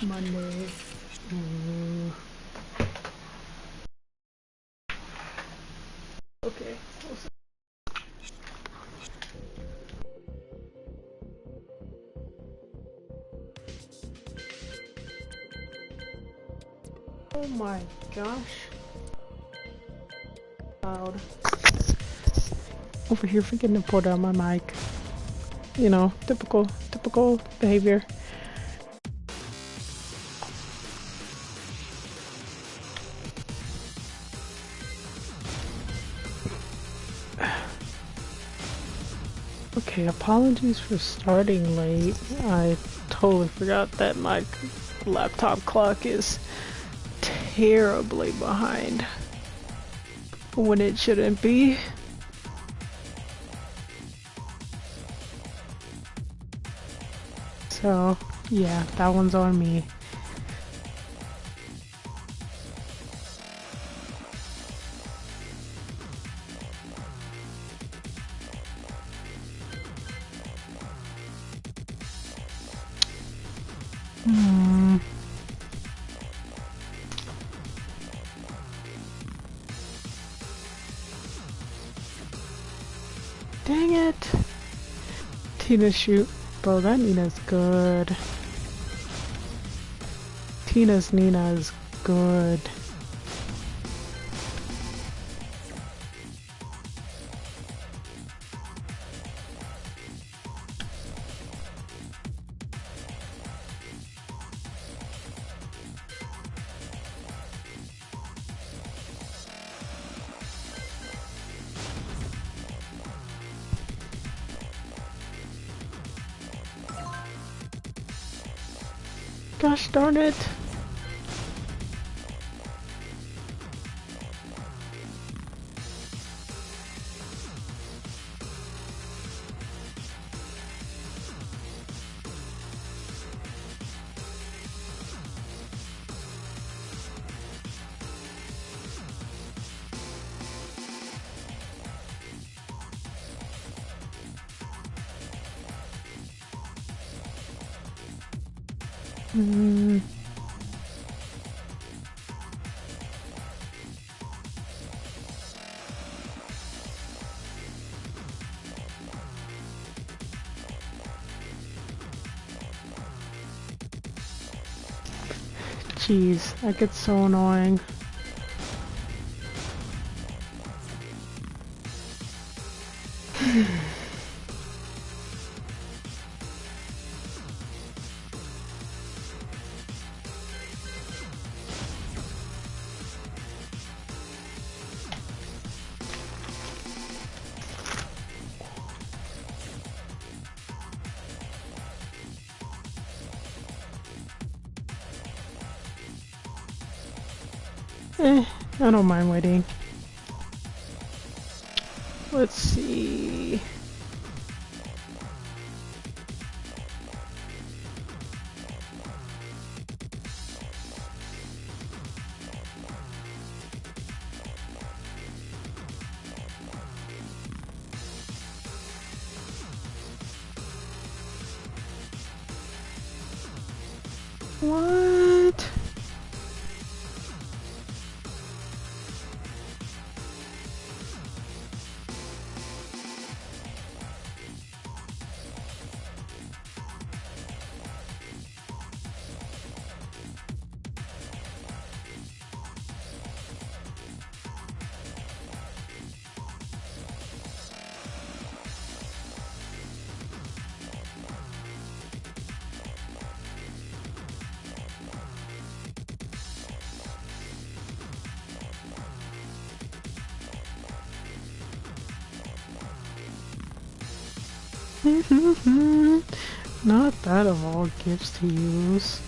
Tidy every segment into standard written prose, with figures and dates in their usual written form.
Monday. Okay. Oh my gosh. Loud. Over here forgetting to pull down my mic. You know, typical behavior. Okay, apologies for starting late. I totally forgot that my laptop clock is terribly behind when it shouldn't be. So, yeah, that one's on me. Dang it! Tina shoot. Bro, that Nina's good. Tina's Nina is good. Gosh darn it. Jeez, that gets so annoying. I don't mind waiting. Let's see. What? Not that of all gifts to use.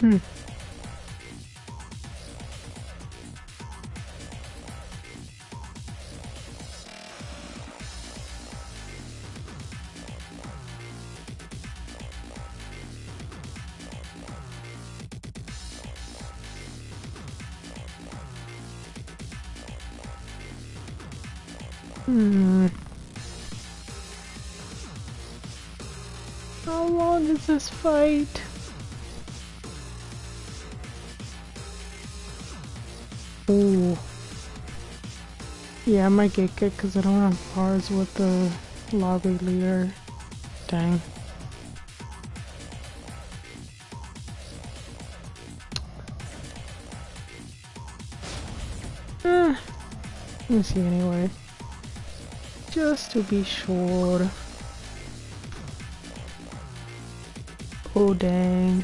Hmm. Hmm. How long is this fight? Ooh. Yeah, I might get kicked because I don't have bars with the lobby leader. Dang. Let me see anyway. Just to be sure. Oh dang.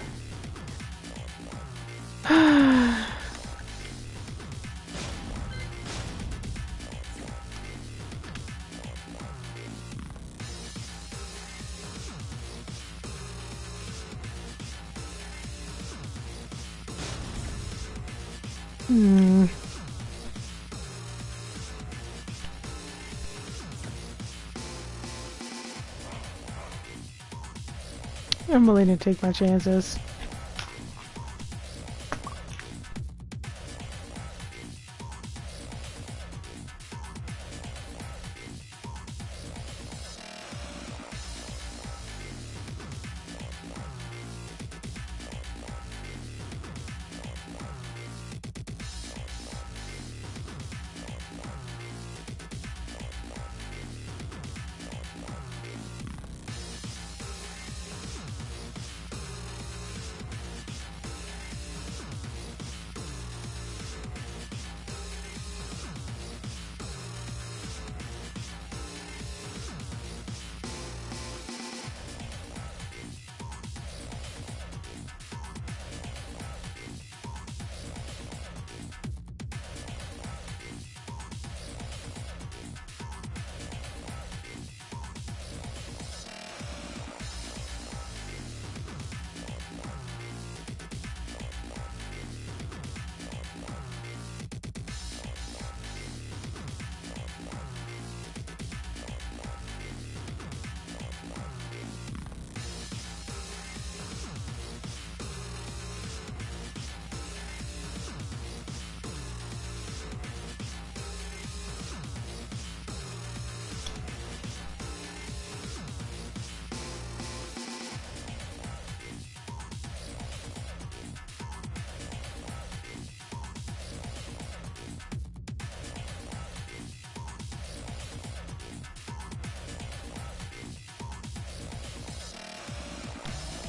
Hmm. I'm willing to take my chances.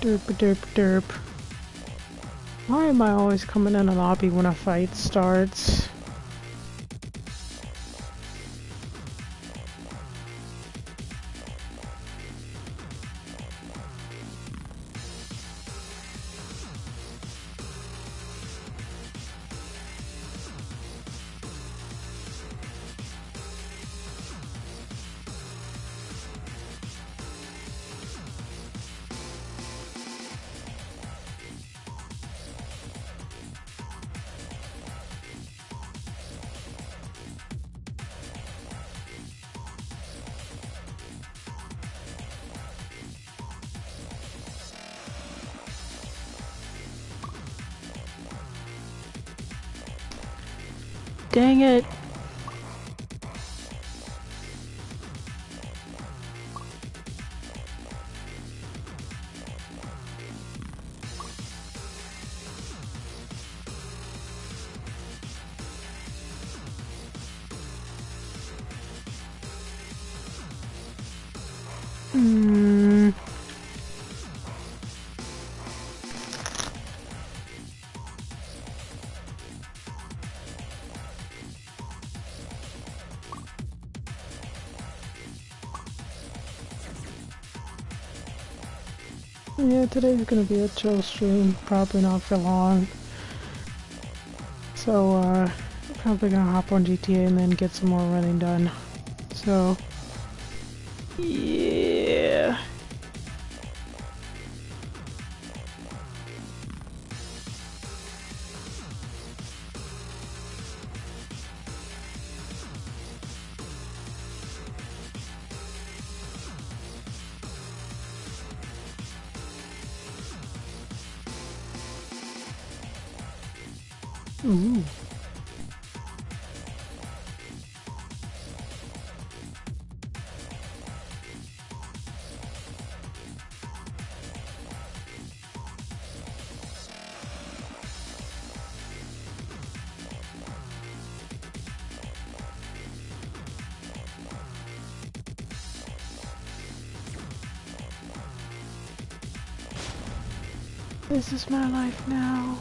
Derp derp derp. Why am I always coming in a lobby when a fight starts? Dang it. Hmm. Yeah, today's gonna be a chill stream, probably not for long. So, probably gonna hop on GTA and then get some more running done. So, yeah. Ooh. This is my life now.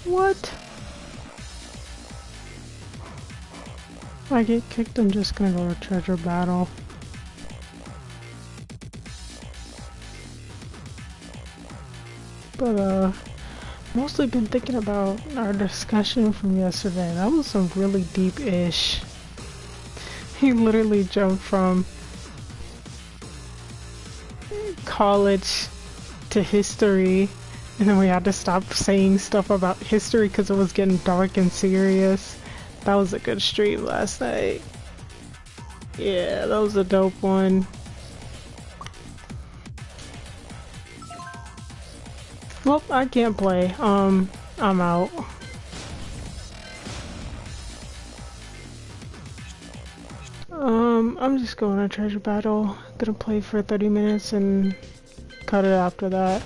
What? If I get kicked, I'm just gonna go to treasure battle. But, mostly been thinking about our discussion from yesterday. That was some really deep-ish. He literally jumped from college to history, and then we had to stop saying stuff about history because it was getting dark and serious. That was a good stream last night. Yeah, that was a dope one. Well, I can't play. I'm out. I'm just going to treasure battle. Gonna play for 30 minutes and cut it after that.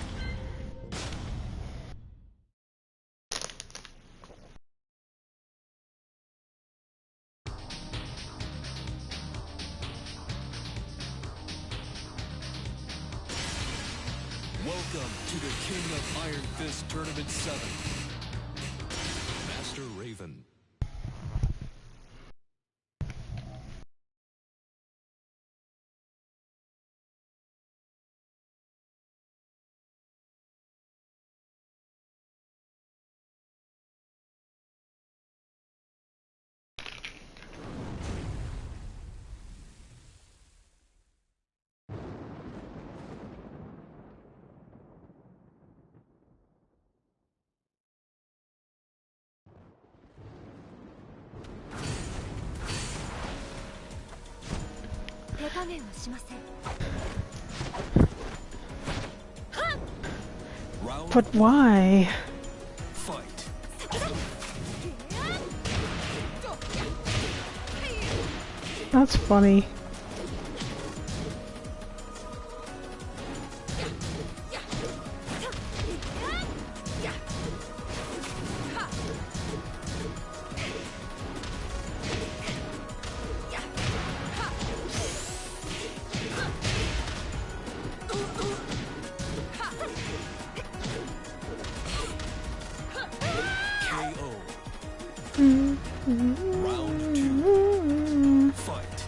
Welcome to the King of Iron Fist Tournament 7, Master Raven. But why? Fight. That's funny. Round 2. Fight.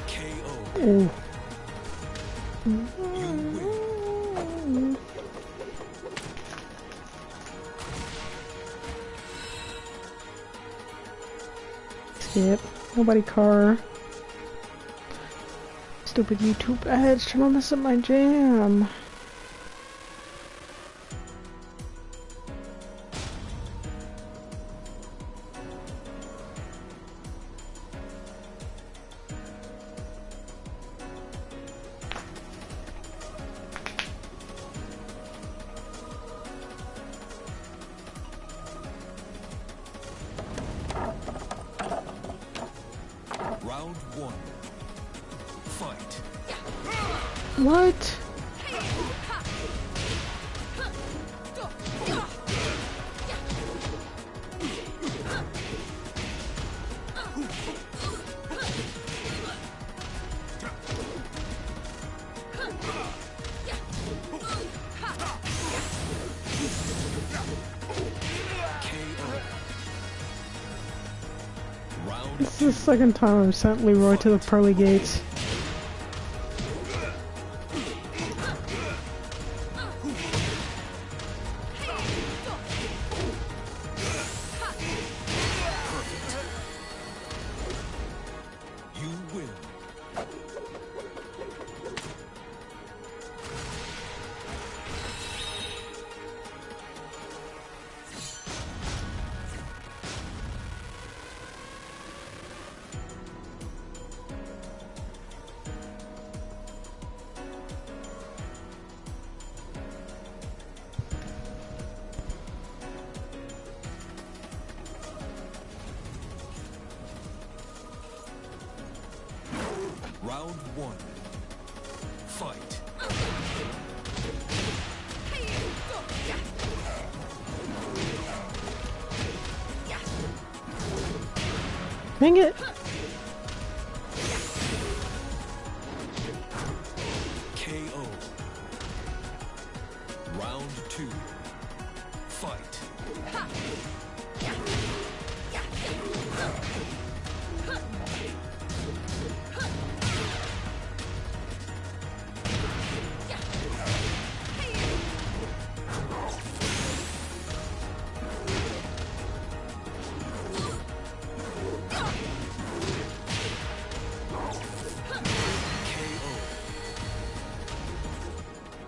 KO. Ooh. You win. Skip. Nobody car. Stupid YouTube ads trying to mess up my jam. Round 1. Fight. What? This is the second time I've sent Leroy to the pearly gates. You win. Round 1. Fight. Dang it! KO. Round 2. Fight.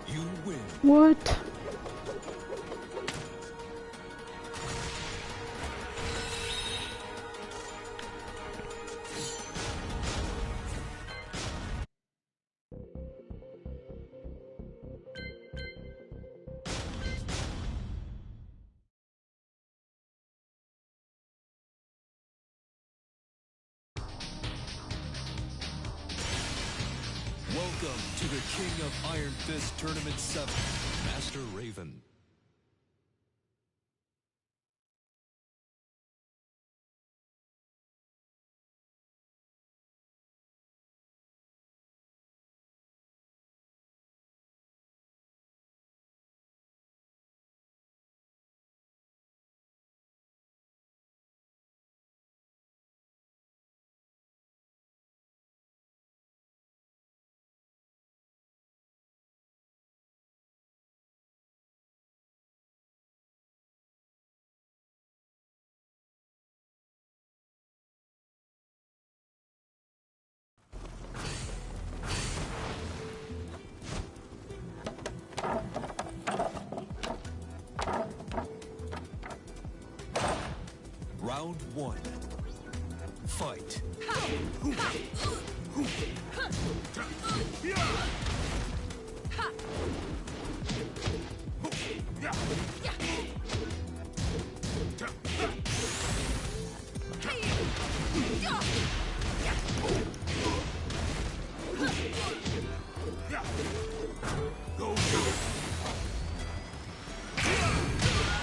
You win. What? Welcome to the King of Iron Fist Tournament 7, Master Raven. Round 1. Fight.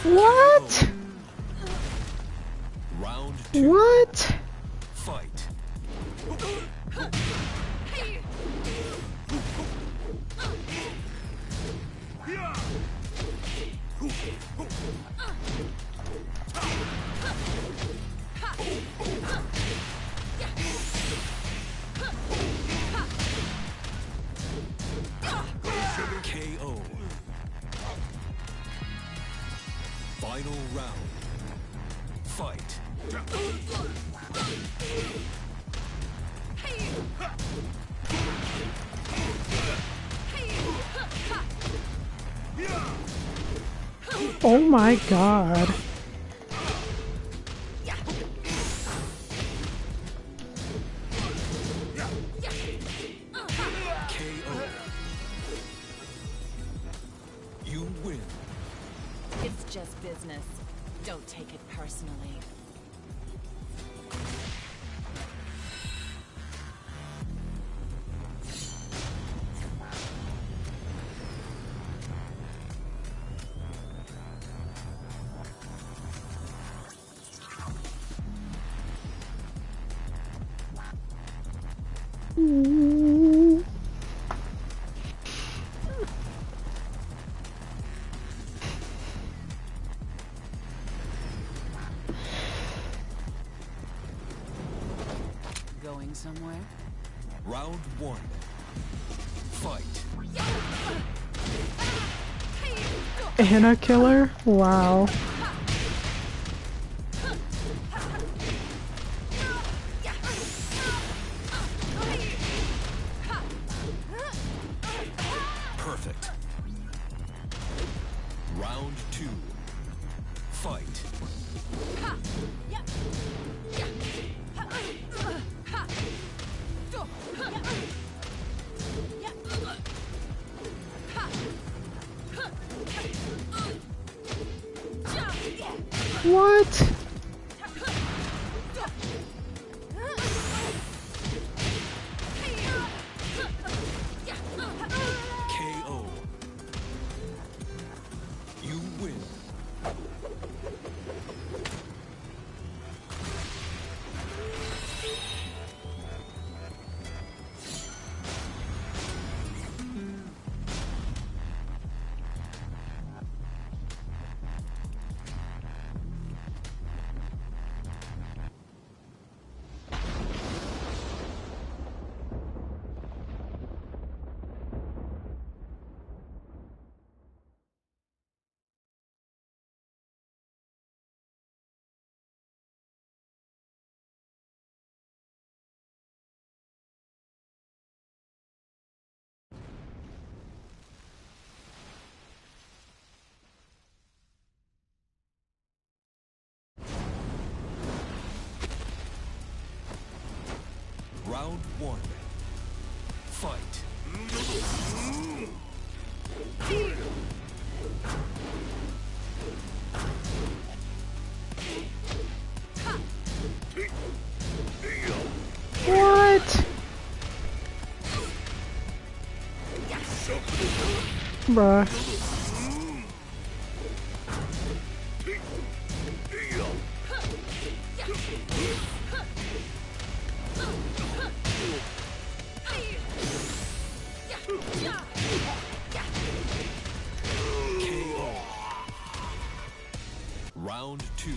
What? Round 2. What? Fight. KO. Final round. Fight. Oh my god. KO. You win. It's just business. Don't take it personally. Going somewhere? Round one. Fight. Anna killer? Wow. Perfect. Round two. Fight. What? KO. You win. Round one. Fight. What? Bruh. KO. Round two.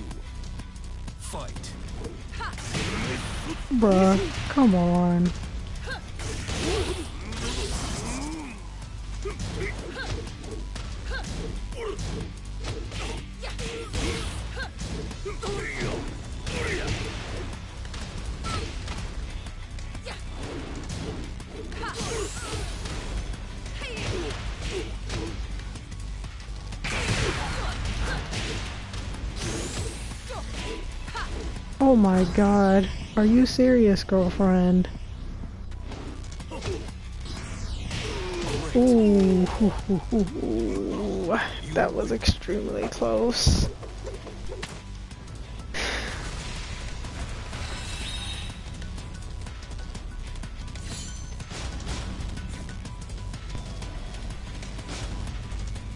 Fight. Bruh. Come on. Oh my god. Are you serious, girlfriend? Ooh. That was extremely close.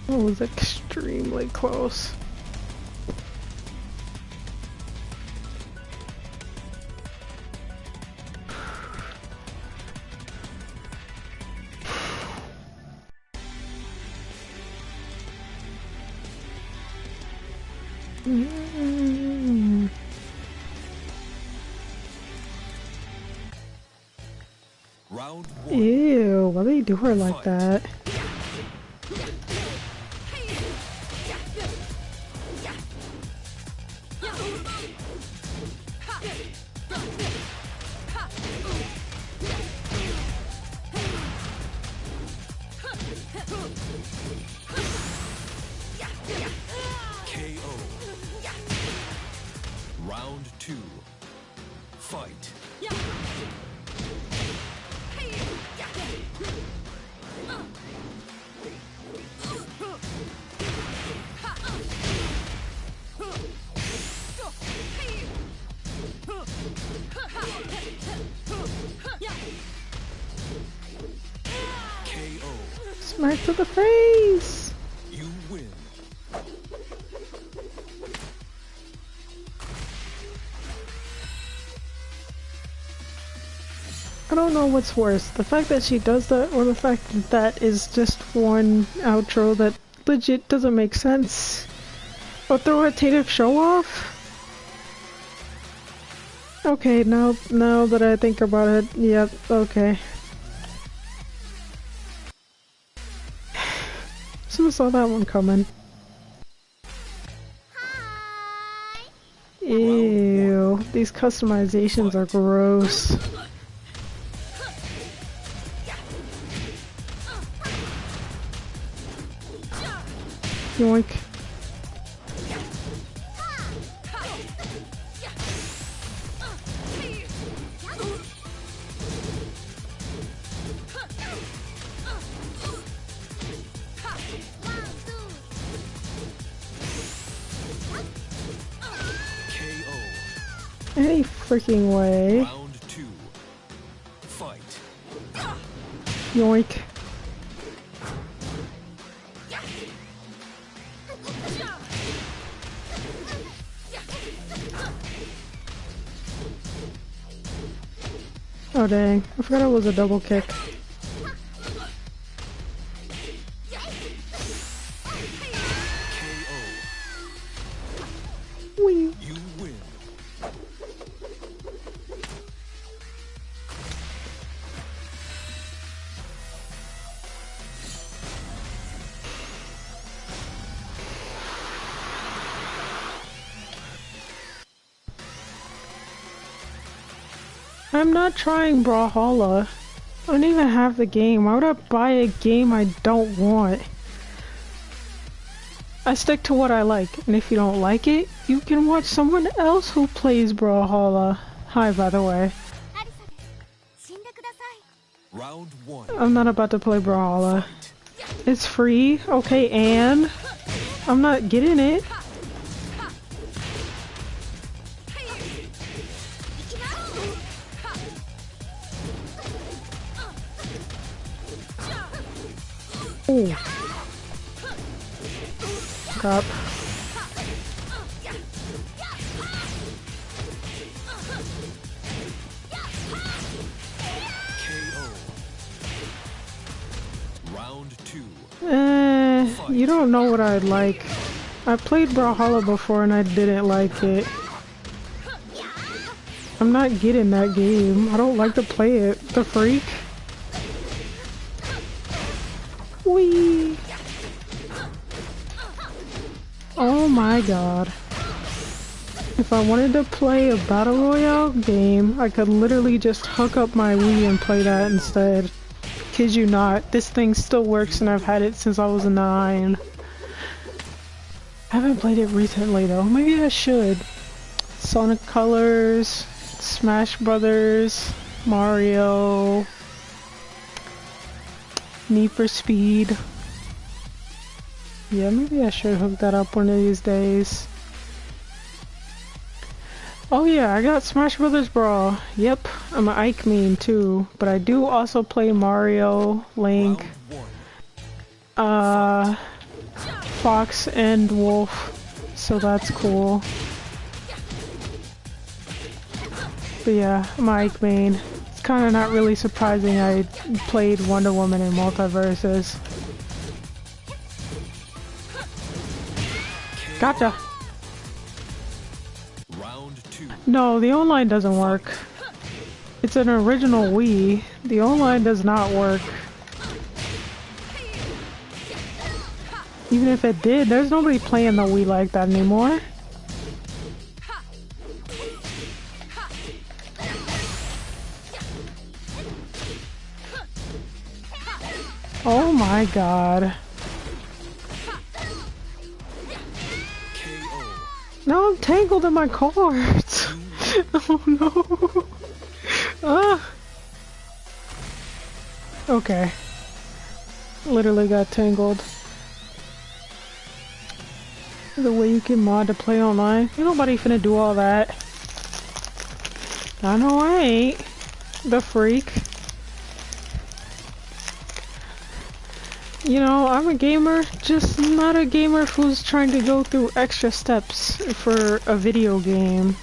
That was extremely close. Round 1. Ew, why do they do her like that? KO. Round 2. Fight. KO. Smack to the face! You win. I don't know what's worse, the fact that she does that or the fact that that is just one outro that legit doesn't make sense. Authoritative show off? Okay, now that I think about it, yep, okay. Should've saw that one coming. Ew, these customizations are gross. Yoink. Any freaking way. Round 2. Fight. Yoink. Oh dang, I forgot it was a double kick. Wee. You win. I'm not trying Brawlhalla. I don't even have the game. Why would I buy a game I don't want? I stick to what I like, and if you don't like it, you can watch someone else who plays Brawlhalla. Hi, by the way. Round 1. I'm not about to play Brawlhalla. It's free, okay, and I'm not getting it. Ooh. Up. KO. Round 2. You don't know what I'd like. I played Brawlhalla before and I didn't like it. I'm not getting that game. I don't like to play it. The freak. Whee! Oh my god. If I wanted to play a Battle Royale game, I could literally just hook up my Wii and play that instead. Kid you not, this thing still works and I've had it since I was 9. I haven't played it recently though, maybe I should. Sonic Colors, Smash Brothers, Mario, Need for Speed. Yeah, maybe I should hook that up one of these days. Oh yeah, I got Smash Brothers Brawl. Yep, I'm an Ike main too, but I do also play Mario, Link, Fox and Wolf, so that's cool. But yeah, I'm an Ike main. It's kinda not really surprising I played Wonder Woman in Multiverses. Gotcha! No, the online doesn't work. It's an original Wii. The online does not work. Even if it did, there's nobody playing the Wii like that anymore. Oh my god. Now I'm tangled in my cards. Oh no. Ah. Okay. Literally got tangled. The way you can mod to play online. Ain't nobody finna do all that. I know I ain't. The freak. You know, I'm a gamer, just not a gamer who's trying to go through extra steps for a video game.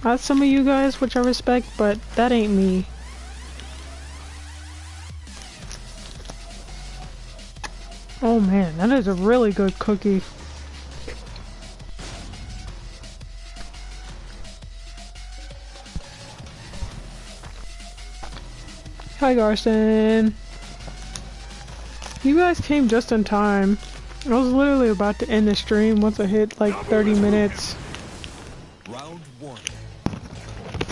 That's some of you guys, which I respect, but that ain't me. Oh man, that is a really good cookie. Hi Garson. You guys came just in time. I was literally about to end the stream once I hit like 30 minutes. Round one.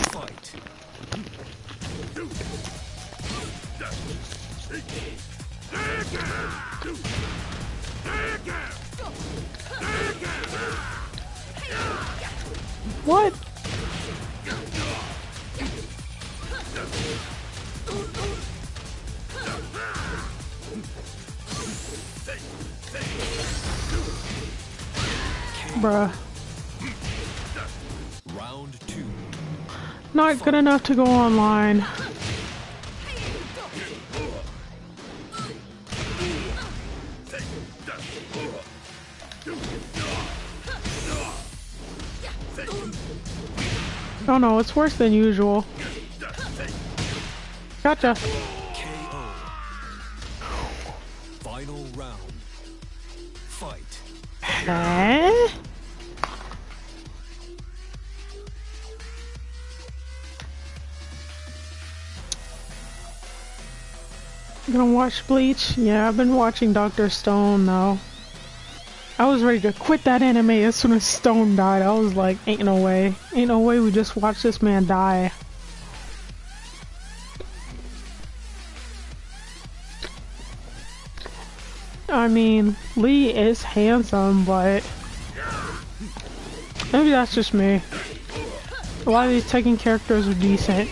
Fight. What? Bruh. Round two. Not good enough to go online. Oh no, it's worse than usual. Gotcha. KO. Final round. Fight. Huh? Gonna watch Bleach? Yeah, I've been watching Dr. Stone though. I was ready to quit that anime as soon as Stone died. I was like, ain't no way. Ain't no way we just watch this man die. I mean, Lee is handsome, but maybe that's just me. A lot of these Tekken characters are decent.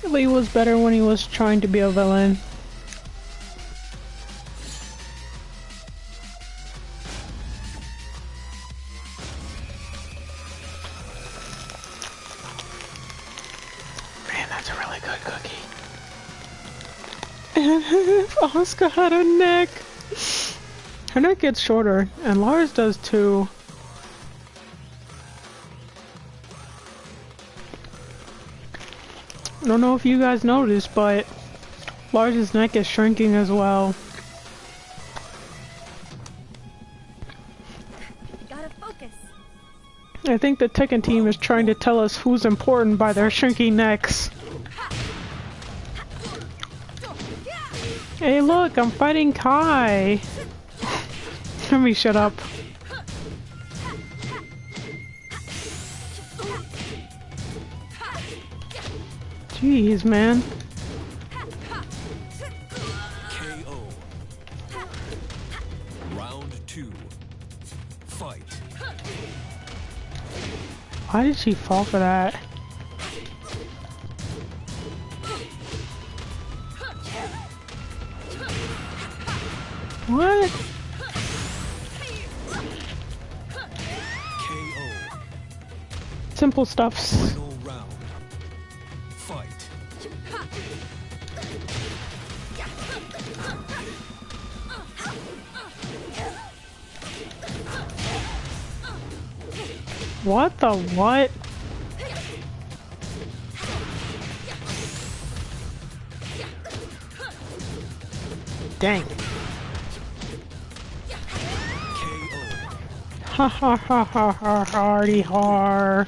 Lee was better when he was trying to be a villain. Man, that's a really good cookie. And if Asuka had a neck. Her neck gets shorter, and Lars does too. I don't know if you guys noticed, but Lars' neck is shrinking as well. Gotta focus. I think the Tekken team is trying to tell us who's important by their shrinking necks. Hey look, I'm fighting Kai! Let me shut up. Jeez, man. KO. Round two. Fight. Why did she fall for that? What? KO. Simple stuffs. Final round. Fight. What the what? Dang. Ha ha ha ha ha hardy har.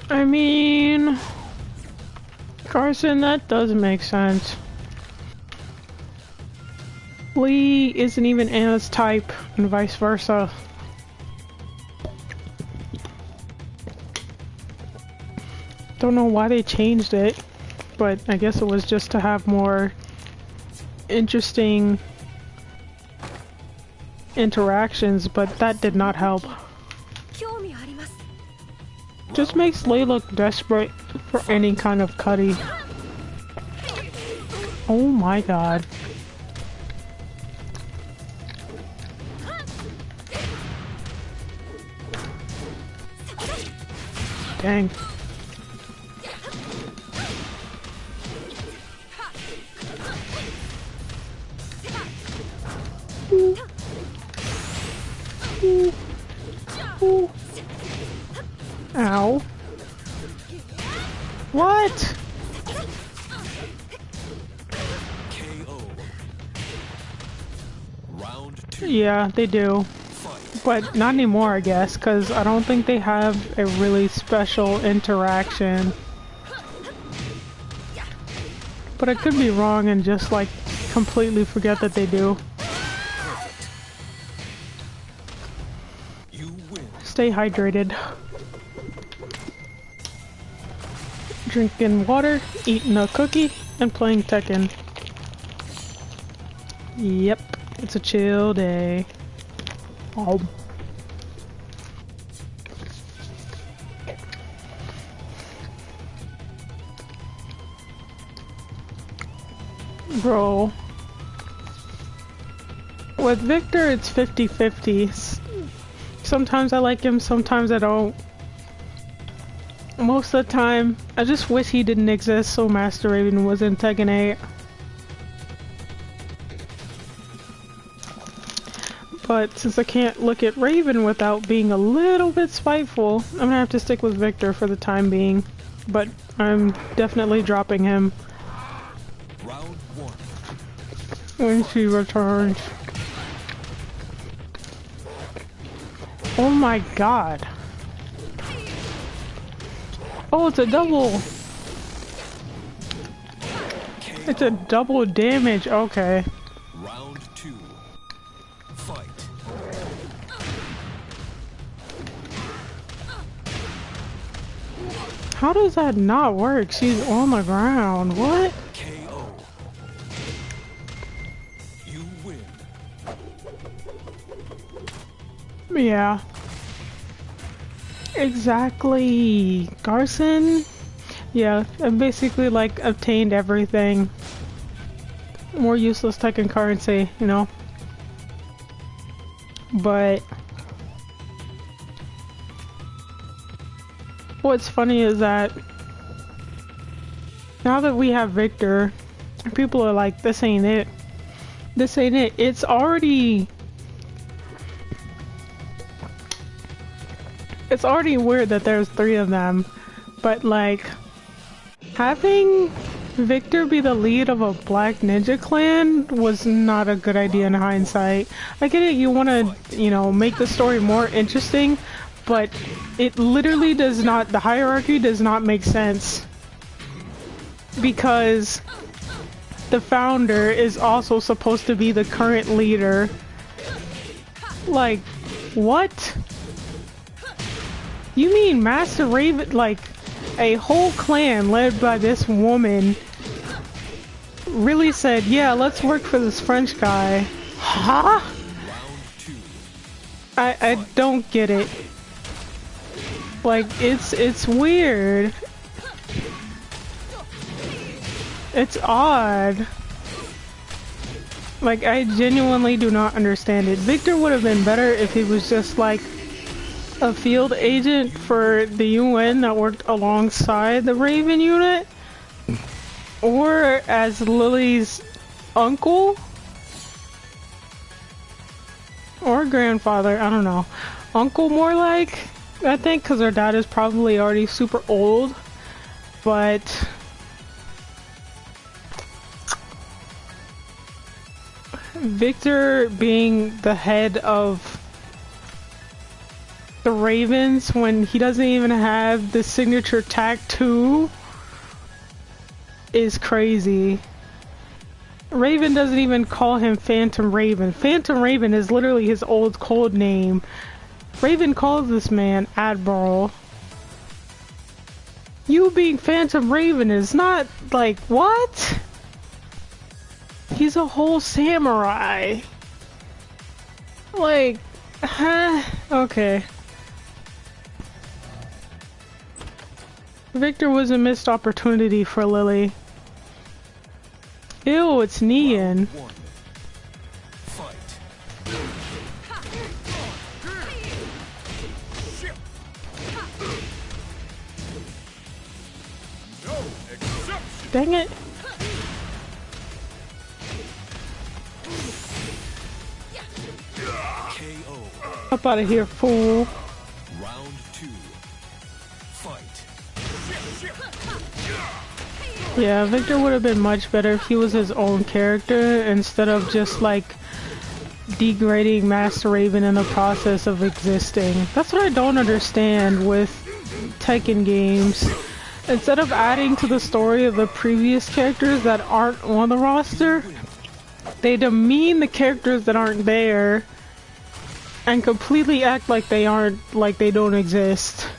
I mean, Carson, that does make sense. Lee isn't even Anna's type, and vice versa. Don't know why they changed it, but I guess it was just to have more interesting interactions, but that did not help. Just makes Lei look desperate for any kind of cutty. Oh my god. Dang. Ooh. Ooh. Ooh. Ow. What? KO. Round 2. Yeah, they do. Fight. But not anymore, I guess, because I don't think they have a really special interaction. But I could be wrong and just, like, completely forget that they do. You win. Stay hydrated. Drinking water, eating a cookie, and playing Tekken. Yep, it's a chill day. Oh. Bro. With Victor, it's 50-50. Sometimes I like him, sometimes I don't. Most of the time, I just wish he didn't exist so Master Raven was in Tekken 8. But since I can't look at Raven without being a little bit spiteful, I'm gonna have to stick with Victor for the time being. But I'm definitely dropping him Round 1. when she returns. Oh my god. Oh, it's a double. It's a double damage. Okay. Round 2. Fight. How does that not work? She's on the ground. What? KO. You win. Yeah. Exactly. Garson? Yeah, I've basically like obtained everything. More useless Tekken currency, you know? But what's funny is that now that we have Victor, people are like, this ain't it. This ain't it. It's already weird that there's 3 of them, but like having Victor be the lead of a Black Ninja clan was not a good idea in hindsight. I get it, you want to, you know, make the story more interesting, but it literally does not, the hierarchy does not make sense. Because the founder is also supposed to be the current leader. Like, what? You mean Master Raven, like, a whole clan led by this woman really said, yeah, let's work for this French guy. Huh? I don't get it. Like, it's weird. It's odd. Like, I genuinely do not understand it. Victor would have been better if he was just like a field agent for the UN that worked alongside the Raven unit, or as Lily's uncle or grandfather, I don't know. Uncle more like, I think, because her dad is probably already super old, but Victor being the head of the Ravens when he doesn't even have the signature tattoo is crazy. Raven doesn't even call him Phantom Raven. Phantom Raven is literally his old code name. Raven calls this man Admiral. You being Phantom Raven is not like, what? He's a whole samurai. Like, huh? Okay. Victor was a missed opportunity for Lily. Ew, it's Neon. Dang it. Up out of here, fool. Round 2. Fight. Yeah, Victor would have been much better if he was his own character instead of just like degrading Master Raven in the process of existing. That's what I don't understand with Tekken games. Instead of adding to the story of the previous characters that aren't on the roster, they demean the characters that aren't there and completely act like they aren't, like they don't exist.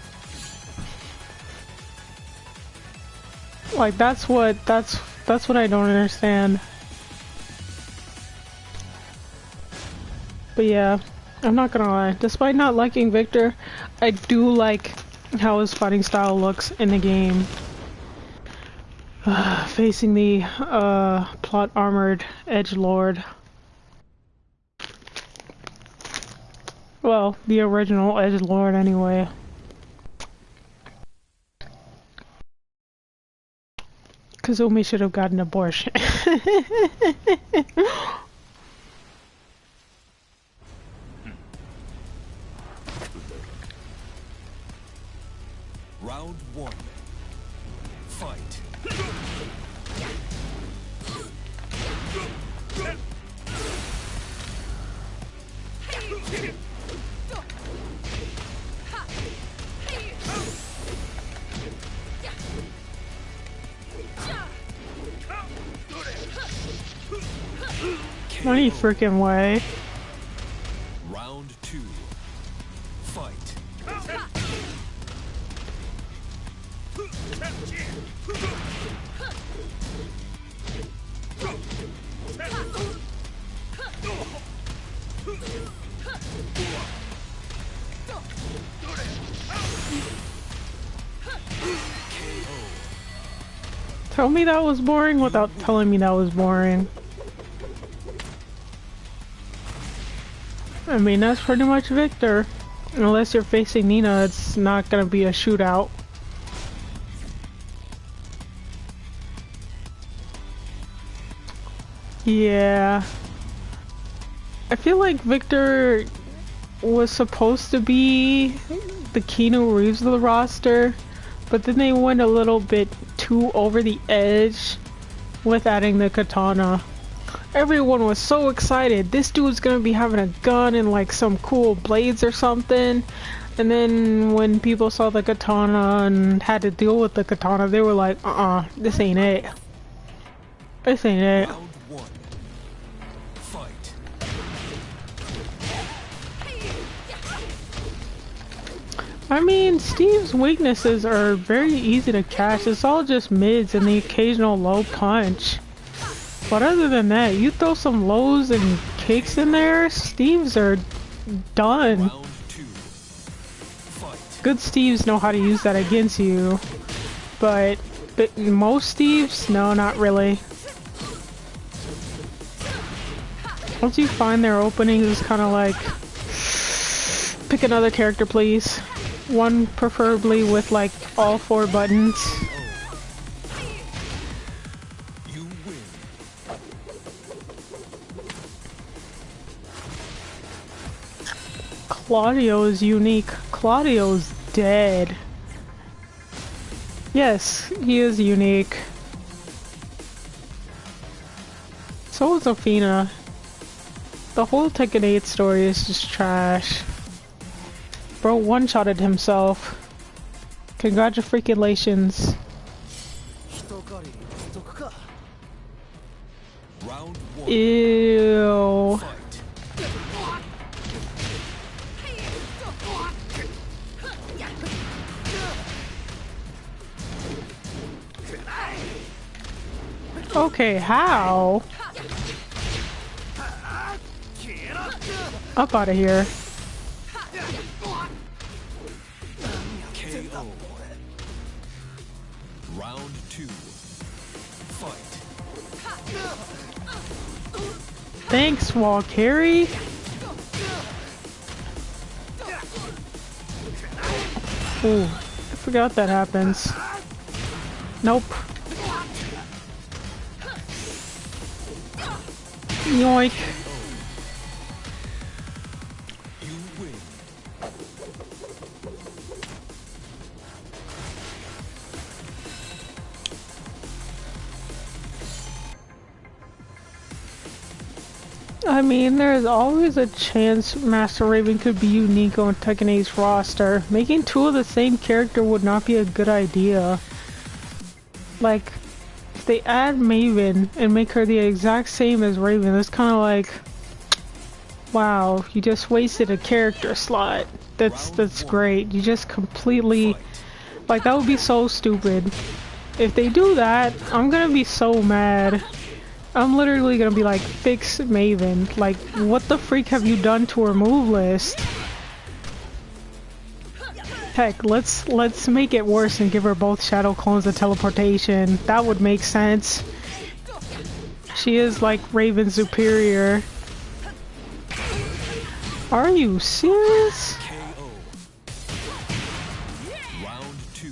Like that's what I don't understand. But yeah, I'm not gonna lie. Despite not liking Victor, I do like how his fighting style looks in the game. Facing the plot armored edgelord. Well, the original edgelord anyway. Kazumi should have gotten an abortion. Round 1. Fight. Any freaking way. Round 2. Fight. Tell me that was boring without telling me that was boring. I mean, that's pretty much Victor. Unless you're facing Nina, it's not gonna be a shootout. Yeah. I feel like Victor was supposed to be the Keanu Reeves of the roster, but then they went a little bit too over the edge with adding the katana. Everyone was so excited. This dude's gonna be having a gun and like some cool blades or something. And then when people saw the katana and had to deal with the katana, they were like, this ain't it. This ain't it. Round 1. Fight. I mean, Steve's weaknesses are very easy to catch. It's all just mids and the occasional low punch. But other than that, you throw some lows and kicks in there, Steve's are done. Round 2. Fight. Good Steves know how to use that against you. But most Steves, no, not really. Once you find their openings, it's kind of like, Pick another character, please. One preferably with like all 4 buttons. You win. Claudio is unique. Claudio's dead. Yes, he is unique. So is Athena. The whole Tekken 8 story is just trash. Bro one-shotted himself. Congratulations. Round 1. Ew. Fight. Okay, how? Up out of here. KO. Round 2. Fight. Thanks, wall carry. Ooh, I forgot that happens. Nope. Yoink. You win. I mean, there's always a chance Master Raven could be unique on Tekken 8's roster. Making 2 of the same character would not be a good idea. Like, if they add Maven and make her the exact same as Raven, it's kind of like, wow, you just wasted a character slot. That's great. You just completely, like, that would be so stupid. If they do that, I'm gonna be so mad. I'm literally gonna be like, fix Maven. Like, what the freak have you done to her move list? Heck, let's make it worse and give her both shadow clones of teleportation. That would make sense. She is like Raven's superior. Are you serious? KO. Round 2.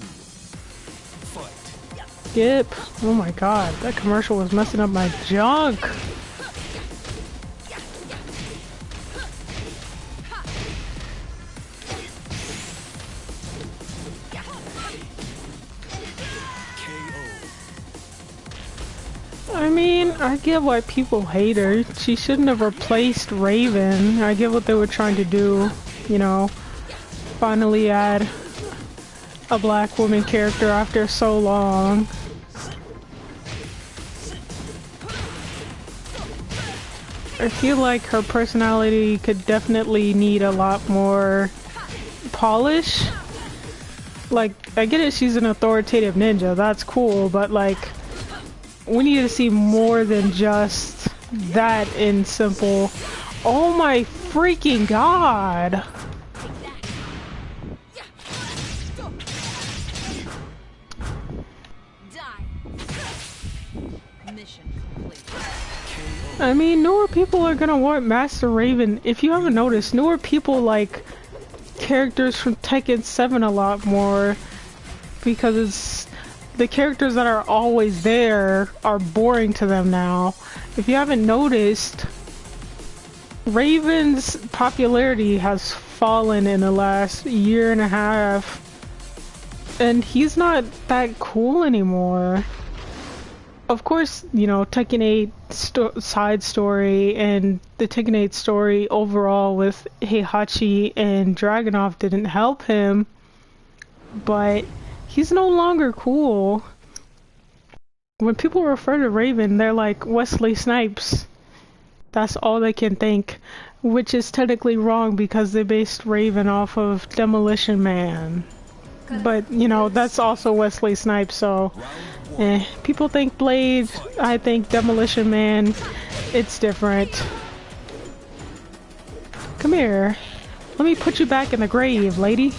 Fight. Skip. Oh my god, that commercial was messing up my junk. I mean, I get why people hate her. She shouldn't have replaced Raven. I get what they were trying to do, you know, finally add a black woman character after so long. I feel like her personality could definitely need a lot more polish. Like, I get it, she's an authoritative ninja, that's cool, but like, we need to see more than just that in simple. Oh my freaking god! Mission complete. I mean, newer people are gonna want Master Raven. If you haven't noticed, newer people like characters from Tekken 7 a lot more because it's the characters that are always there are boring to them now. If you haven't noticed, Raven's popularity has fallen in the last year and a half, and he's not that cool anymore. Of course, you know, Tekken 8 side story and the Tekken 8 story overall with Heihachi and Dragunov didn't help him, but he's no longer cool. When people refer to Raven, they're like Wesley Snipes. That's all they can think, which is technically wrong because they based Raven off of Demolition Man. But, you know, that's also Wesley Snipes, so people think Blade, I think Demolition Man. It's different. Come here. Let me put you back in the grave, lady.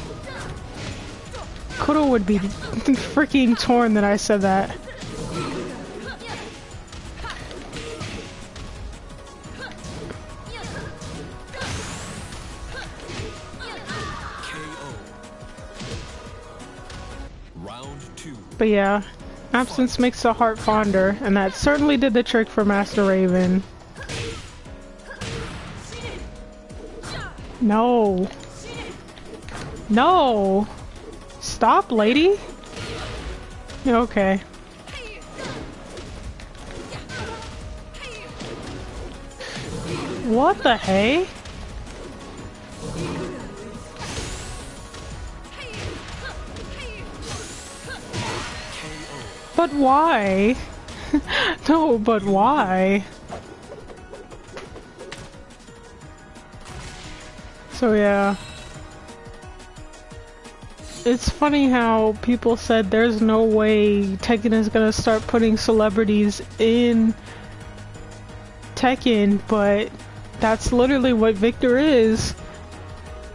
Kodo would be freaking torn that I said that. But yeah, absence makes the heart fonder, and that certainly did the trick for Master Raven. No. No! Stop, lady! Okay. What the hey? But why? No, but why? So yeah. It's funny how people said there's no way Tekken is gonna start putting celebrities in Tekken, but that's literally what Victor is.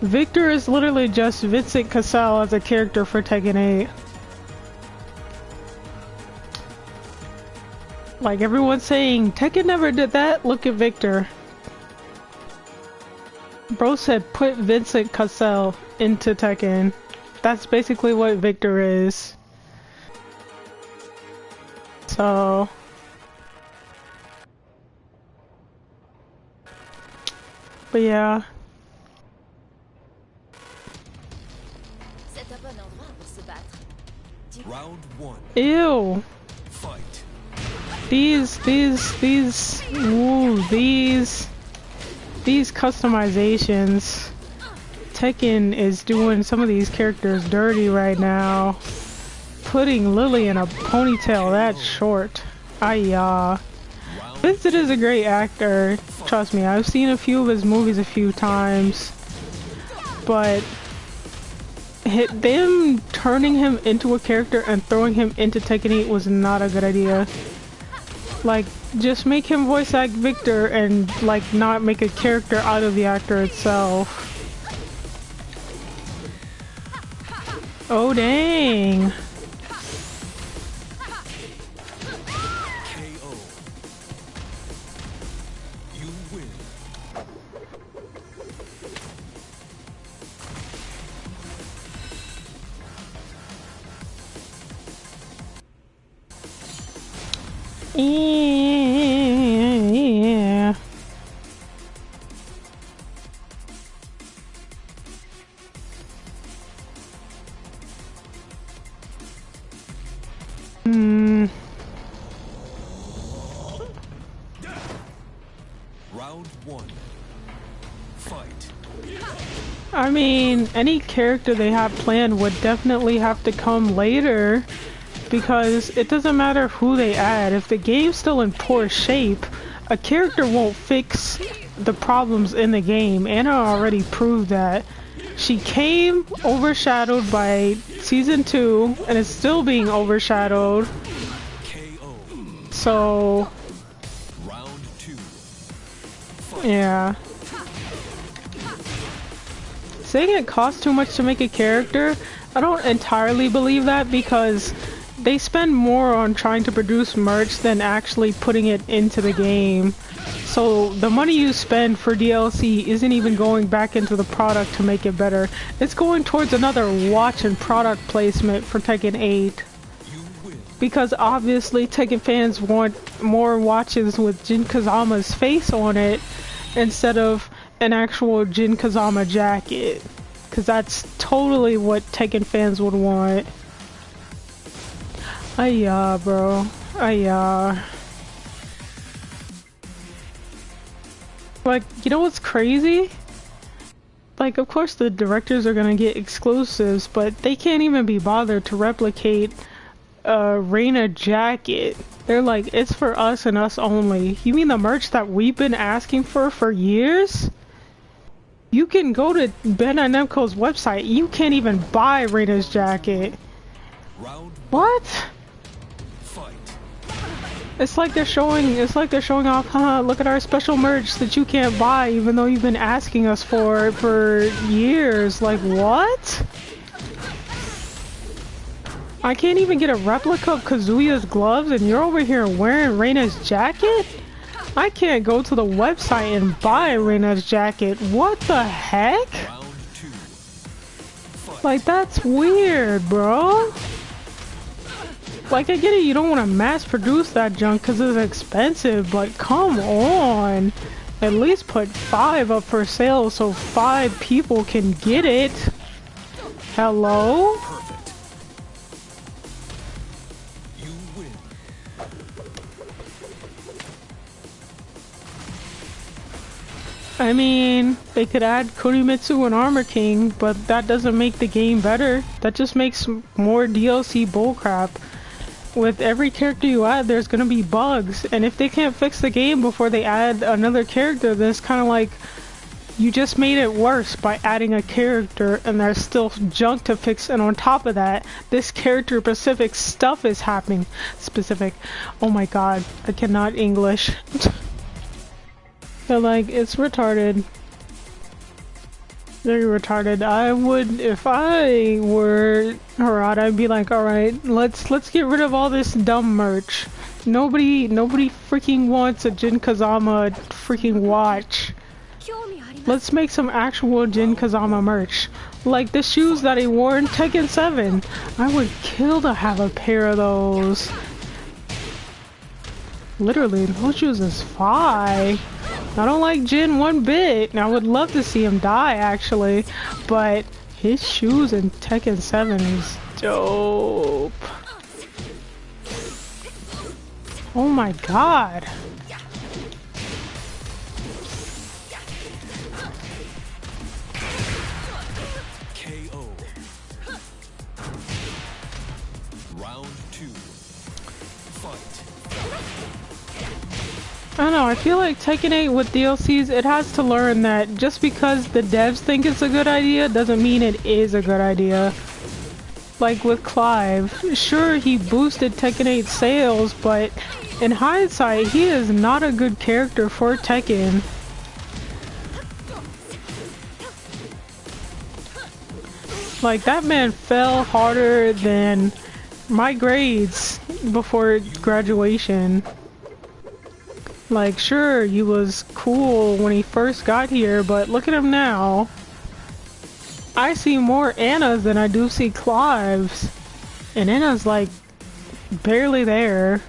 Victor is literally just Vincent Cassel as a character for Tekken 8. Like everyone's saying, Tekken never did that, look at Victor. Bro said put Vincent Cassel into Tekken. That's basically what Victor is. So... But yeah. Round 1. Ew. Fight. These customizations. Tekken is doing some of these characters dirty right now. Putting Lily in a ponytail that short. Vincent is a great actor. Trust me, I've seen a few of his movies a few times. But them turning him into a character and throwing him into Tekken 8 was not a good idea. Like, just make him voice act Victor and, like, not make a character out of the actor itself. Oh, dang. KO. You win. Yeah. Round 1. Fight. I mean, any character they have planned would definitely have to come later, because it doesn't matter who they add. If the game's still in poor shape, a character won't fix the problems in the game. Anna already proved that. She came overshadowed by Season 2, and is still being overshadowed. KO. So... Round 2. yeah. Saying it costs too much to make a character, I don't entirely believe that, because they spend more on trying to produce merch than actually putting it into the game. So the money you spend for DLC isn't even going back into the product to make it better. It's going towards another watch and product placement for Tekken 8. Because obviously Tekken fans want more watches with Jin Kazama's face on it instead of an actual Jin Kazama jacket. Because that's totally what Tekken fans would want. Ayah, bro. Ayah. Like, you know what's crazy? Like, of course the directors are gonna get exclusives, but they can't even be bothered to replicate a Reina jacket. They're like, it's for us and us only. You mean the merch that we've been asking for years? You can go to Ben and Namco's website, you can't even buy Reina's jacket. What? It's like they're showing off, haha, look at our special merch that you can't buy even though you've been asking us for it for years. Like, what? I can't even get a replica of Kazuya's gloves and you're over here wearing Reina's jacket? I can't go to the website and buy Reina's jacket. What the heck? Like, that's weird, bro. Like, I get it, you don't want to mass produce that junk because it's expensive, but come on. At least put 5 up for sale so 5 people can get it. Hello? Perfect. You win. I mean, they could add Kunimitsu and Armor King, but that doesn't make the game better. That just makes more DLC bullcrap. With every character you add, there's gonna be bugs, and if they can't fix the game before they add another character, then it's kind of like you just made it worse by adding a character, and there's still junk to fix, and on top of that, this character-specific stuff is happening. Specific. Oh my god, I cannot English. So like, it's retarded. Very retarded. I would, if I were Harada, I'd be like, alright, let's get rid of all this dumb merch. Nobody freaking wants a Jin Kazama freaking watch. Let's make some actual Jin Kazama merch. Like the shoes that he wore in Tekken 7. I would kill to have a pair of those. Literally, those shoes is fire. I don't like Jin one bit, and I would love to see him die actually, but his shoes in Tekken 7 is dope. Oh my god. KO. Round 2. Fight. I don't know, I feel like Tekken 8 with DLCs, it has to learn that just because the devs think it's a good idea doesn't mean it is a good idea. Like with Clive, sure he boosted Tekken 8 sales, but in hindsight, he is not a good character for Tekken. Like that man fell harder than my grades before graduation. Like, sure, he was cool when he first got here, but look at him now. I see more Annas than I do see Clives. And Anna's, like, barely there.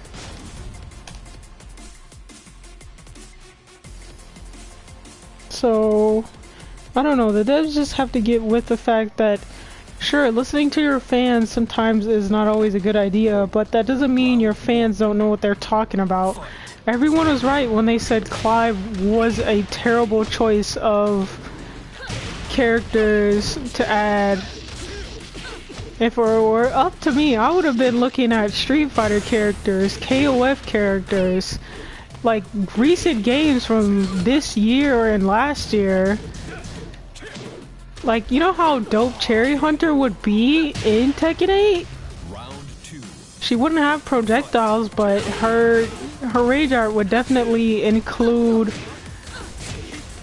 So, I don't know, the devs just have to get with the fact that, sure, listening to your fans sometimes is not always a good idea, but that doesn't mean your fans don't know what they're talking about. Everyone was right when they said Clive was a terrible choice of characters to add. If it were up to me, I would have been looking at Street Fighter characters, KOF characters, like recent games from this year and last year. Like, you know how dope Cherry Hunter would be in Tekken 8? Round 2. She wouldn't have projectiles, but her rage art would definitely include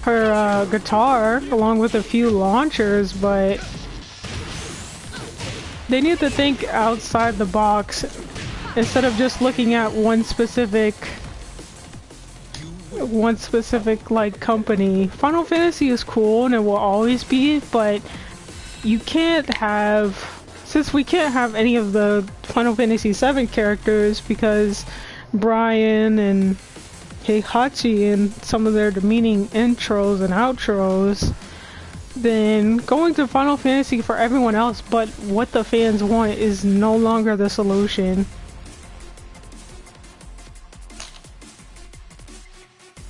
her guitar along with a few launchers, but they need to think outside the box instead of just looking at one specific like company. Final Fantasy is cool and it will always be, but you can't have, since we can't have any of the Final Fantasy 7 characters because Brian and Heihachi and some of their demeaning intros and outros, then going to Final Fantasy for everyone else but what the fans want is no longer the solution.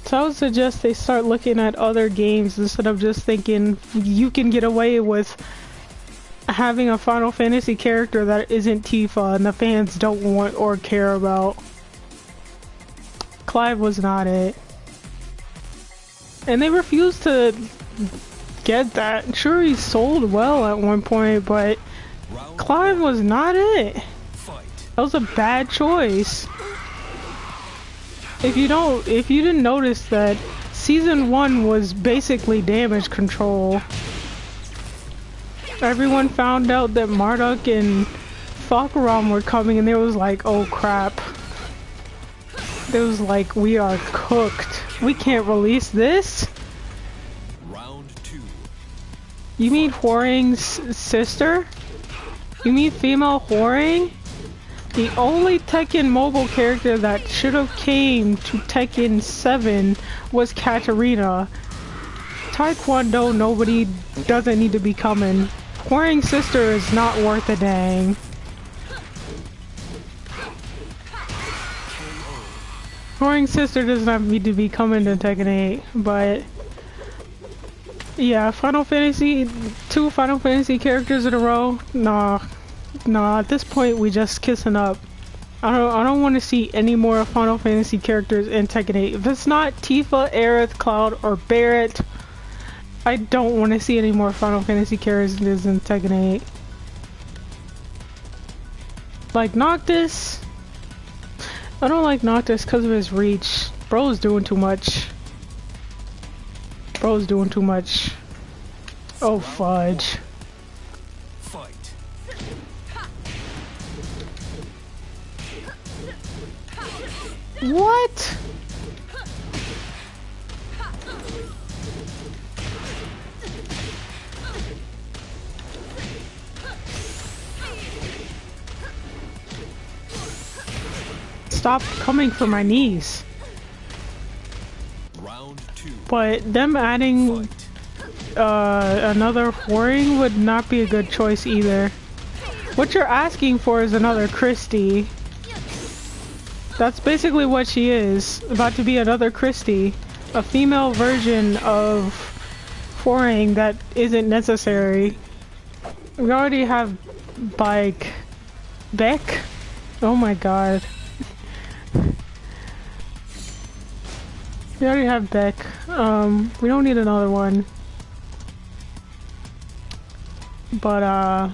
So I would suggest they start looking at other games instead of just thinking you can get away with having a Final Fantasy character that isn't Tifa and the fans don't want or care about. Clive was not it. And they refused to get that. Sure, he sold well at one point, but Clive was not it. That was a bad choice. If you didn't notice that Season 1 was basically damage control. Everyone found out that Marduk and Falcaron were coming and they was like, oh crap. It was like, we are cooked. We can't release this. Round 2. You mean Huarang's sister? You mean female Huarang? The only Tekken mobile character that should have came to Tekken 7 was Katarina. Taekwondo, nobody doesn't need to be coming. Warring Sister is not worth a dang. Warring Sister does not need to be coming to Tekken 8, but yeah, two Final Fantasy characters in a row? Nah, at this point we just kissing up. I don't want to see any more Final Fantasy characters in Tekken 8. If it's not Tifa, Aerith, Cloud, or Barrett, I don't want to see any more Final Fantasy characters in Tekken 8. Like Noctis, I don't like Noctis because of his reach. Bro's doing too much. Bro's doing too much. Oh fudge. Fight. What? Stop coming for my knees. Round 2. But them adding another Warring would not be a good choice either. What you're asking for is another Christie. That's basically what she is. About to be another Christie. A female version of Warring that isn't necessary. We already have Beck? Oh my god. We already have Beck. We don't need another one. But,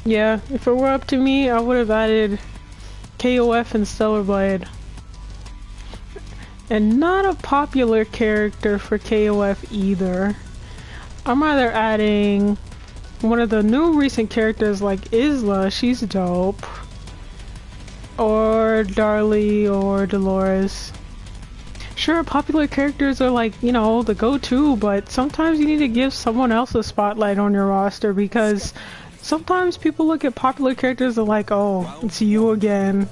yeah, if it were up to me, I would have added KOF and Stellar Blade. And not a popular character for KOF either. I'm either adding one of the new recent characters like Isla, she's dope. Or Darlie or Dolores. Sure, popular characters are like, you know, the go-to, but sometimes you need to give someone else a spotlight on your roster because sometimes people look at popular characters and like, oh, it's you again.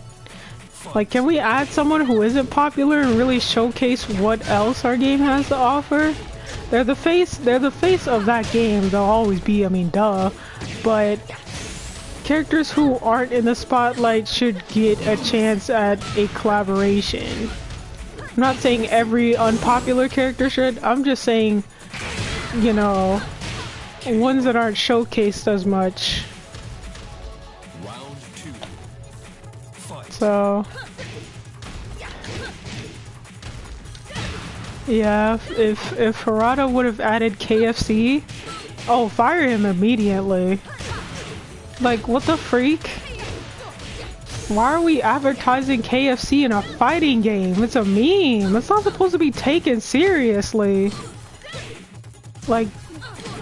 Like, can we add someone who isn't popular and really showcase what else our game has to offer? They're the face of that game, they'll always be, I mean, duh. But characters who aren't in the spotlight should get a chance at a collaboration. I'm not saying every unpopular character should, I'm just saying, you know, ones that aren't showcased as much. Round 2. Fight. So, yeah, if Harada would have added KFC, oh, fire him immediately. Like, what the freak? Why are we advertising KFC in a fighting game? It's a meme. It's not supposed to be taken seriously. Like,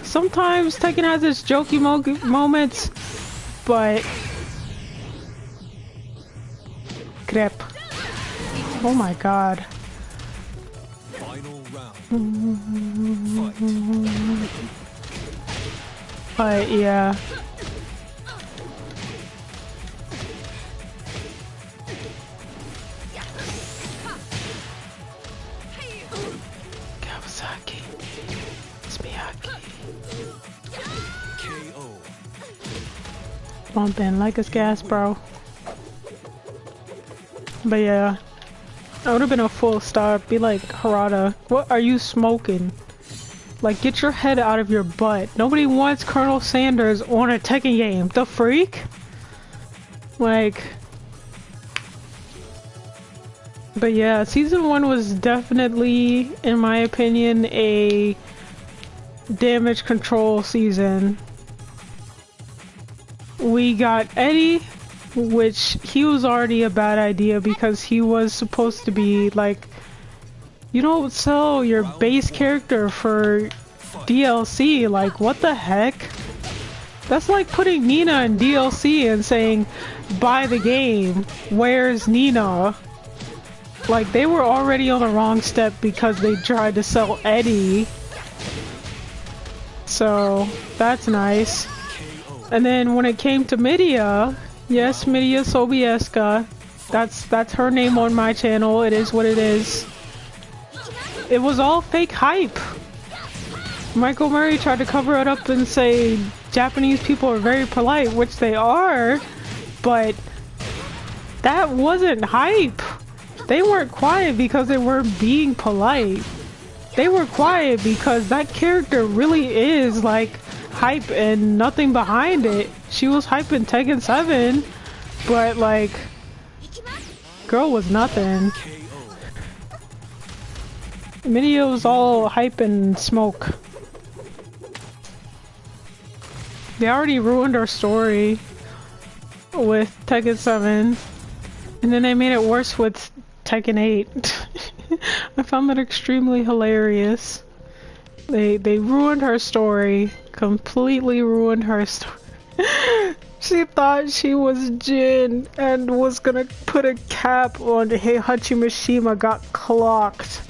sometimes Tekken has its jokey moments, but... Crap. Oh my god. Final round. Fight. But, yeah. KO. Bumping like it's gas, bro. But yeah, I would have been a full stop. Be like, Harada, what are you smoking? Like, get your head out of your butt. Nobody wants Colonel Sanders on a Tekken game. The freak? Like... But yeah, Season 1 was definitely, in my opinion, a damage control season. We got Eddie, which he was already a bad idea because he was supposed to be like, you don't sell your base character for DLC, like what the heck? That's like putting Nina in DLC and saying, buy the game, where's Nina? Like, they were already on the wrong step because they tried to sell Eddie. So, that's nice. And then when it came to Midia, Yes, Midia Sobieska. That's her name on my channel. It is what it is. It was all fake hype. Michael Murray tried to cover it up and say Japanese people are very polite, which they are, but that wasn't hype. They weren't quiet because they weren't being polite. They were quiet because that character really is like hype and nothing behind it. She was hype in Tekken 7, but like, girl was nothing. Midia was all hype and smoke. They already ruined our story with Tekken 7, and then they made it worse with Tekken 8. I found that extremely hilarious. They ruined her story, completely ruined her story. She thought she was Jin and was gonna put a cap on Heihachi Mishima, got clocked.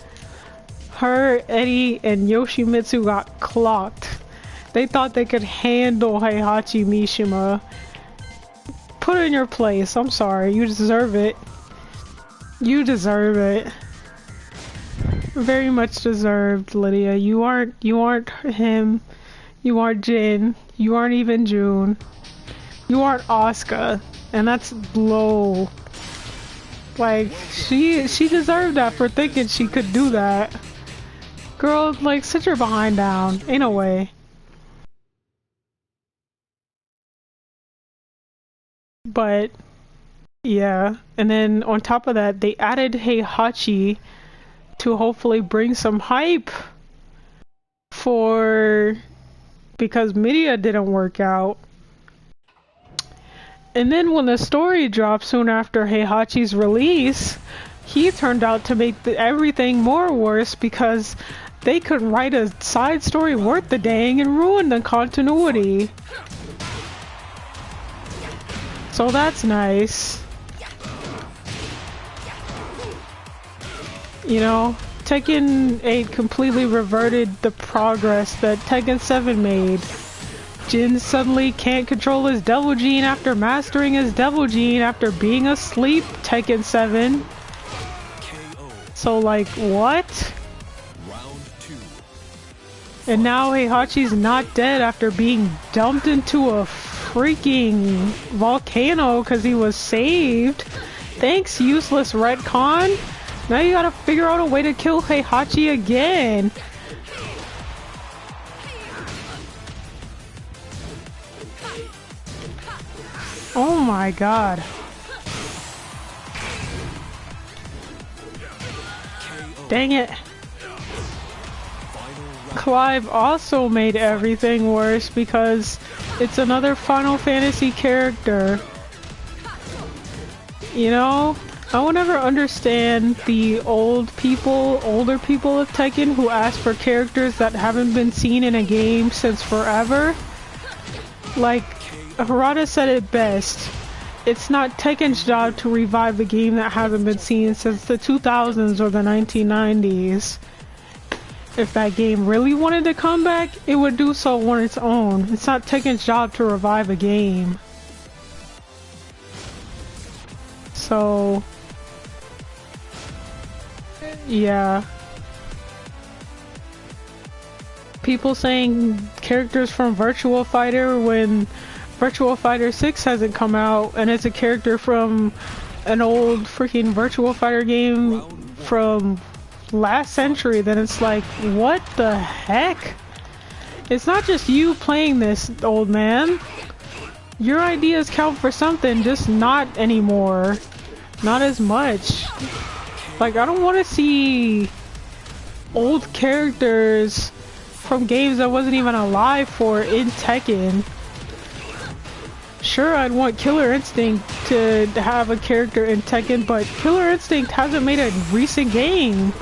Her, Eddie, and Yoshimitsu got clocked. They thought they could handle Heihachi Mishima. Put her in your place. I'm sorry. You deserve it. You deserve it. Very much deserved, Lydia. You aren't him. You aren't Jin. You aren't even June. You aren't Asuka. And that's low. Like, she deserved that for thinking she could do that. Girl, like, sit your behind down. Ain't no way. But, yeah. And then on top of that, they added Heihachi to hopefully bring some hype for... because Midia didn't work out. And then when the story dropped soon after Heihachi's release, he turned out to make everything more worse because they couldn't write a side story worth the dang and ruin the continuity. So that's nice. You know, Tekken 8 completely reverted the progress that Tekken 7 made. Jin suddenly can't control his Devil Gene after mastering his Devil Gene after being asleep Tekken 7. So like, what? And now Heihachi's not dead after being dumped into a freaking volcano because he was saved. Thanks, useless retcon. Now you gotta figure out a way to kill Heihachi again. Oh my god. Dang it. Clive also made everything worse because it's another Final Fantasy character. You know, I will never understand the older people of Tekken who ask for characters that haven't been seen in a game since forever. Like, Harada said it best. It's not Tekken's job to revive a game that hasn't been seen since the 2000s or the 1990s. If that game really wanted to come back, it would do so on its own. It's not Tekken's job to revive a game. So... yeah. People saying characters from Virtua Fighter when Virtua Fighter 6 hasn't come out, and it's a character from an old freaking Virtua Fighter game from last century, then it's like, what the heck? It's not just you playing this, old man. Your ideas count for something, just not anymore. Not as much. Like, I don't want to see old characters from games I wasn't even alive for in Tekken. Sure, I'd want Killer Instinct to have a character in Tekken, but Killer Instinct hasn't made a recent game.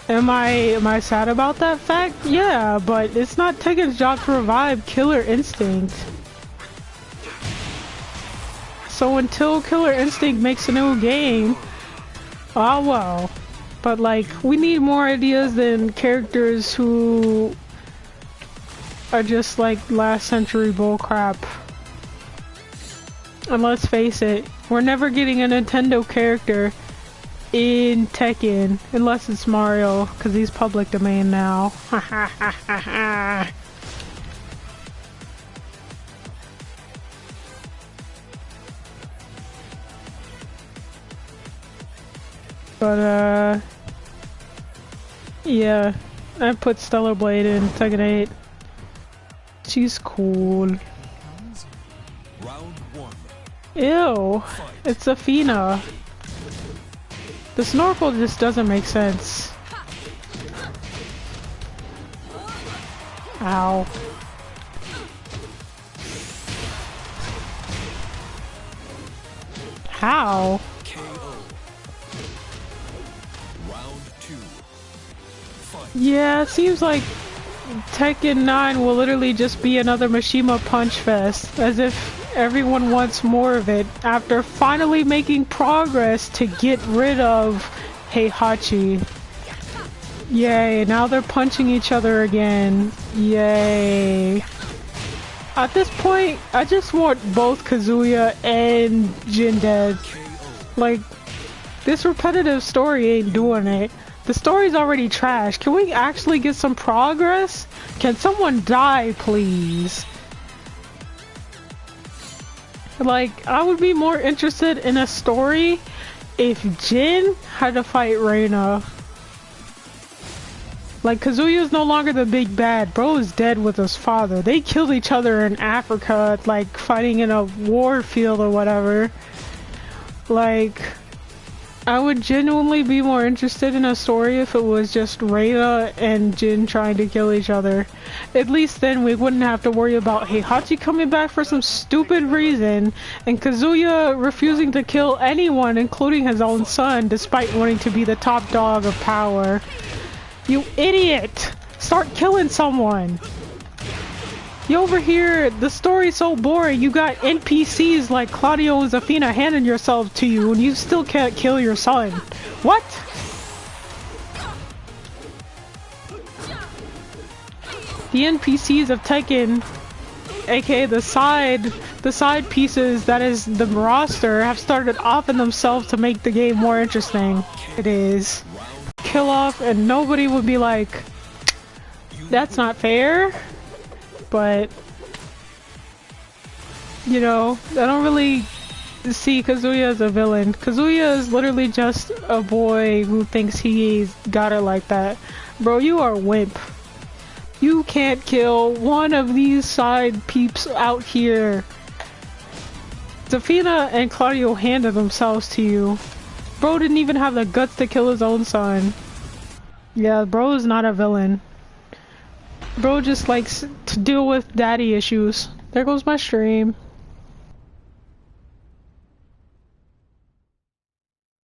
Am I sad about that fact? Yeah, but it's not Tekken's job to revive Killer Instinct. So until Killer Instinct makes a new game, oh well. But like, we need more ideas than characters who are just like last century bullcrap. And let's face it, we're never getting a Nintendo character in Tekken unless it's Mario, because he's public domain now. Ha ha ha ha ha. But yeah, I put Stellar Blade in Tekken 8. She's cool. Round one. Ew, it's Athena. The snorkel just doesn't make sense. Ow. How? KO. Round two. Fight. Yeah, it seems like Tekken 9 will literally just be another Mishima Punch Fest, as if everyone wants more of it after finally making progress to get rid of Heihachi. Yay, now they're punching each other again. Yay. At this point, I just want both Kazuya and Jin dead. Like, this repetitive story ain't doing it. The story's already trash. Can we actually get some progress? Can someone die, please? Like, I would be more interested in a story if Jin had to fight Reina. Like, Kazuya's no longer the big bad. Bro is dead with his father. They killed each other in Africa, like, fighting in a war field or whatever. Like, I would genuinely be more interested in a story if it was just Reina and Jin trying to kill each other. At least then we wouldn't have to worry about Heihachi coming back for some stupid reason and Kazuya refusing to kill anyone, including his own son, despite wanting to be the top dog of power. You idiot! Start killing someone! You over here, the story's so boring, you got NPCs like Claudio and Zafina handing yourself to you and you still can't kill your son. What? The NPCs of Tekken, aka the side pieces that is the roster, have started offing themselves to make the game more interesting. It is. Kill off and nobody would be like, that's not fair. But, you know, I don't really see Kazuya as a villain. Kazuya is literally just a boy who thinks he's got it like that. Bro, you are a wimp. You can't kill one of these side peeps out here. Zafina and Claudio handed themselves to you. Bro didn't even have the guts to kill his own son. Yeah, bro is not a villain. Bro just likes to deal with daddy issues. There goes my stream.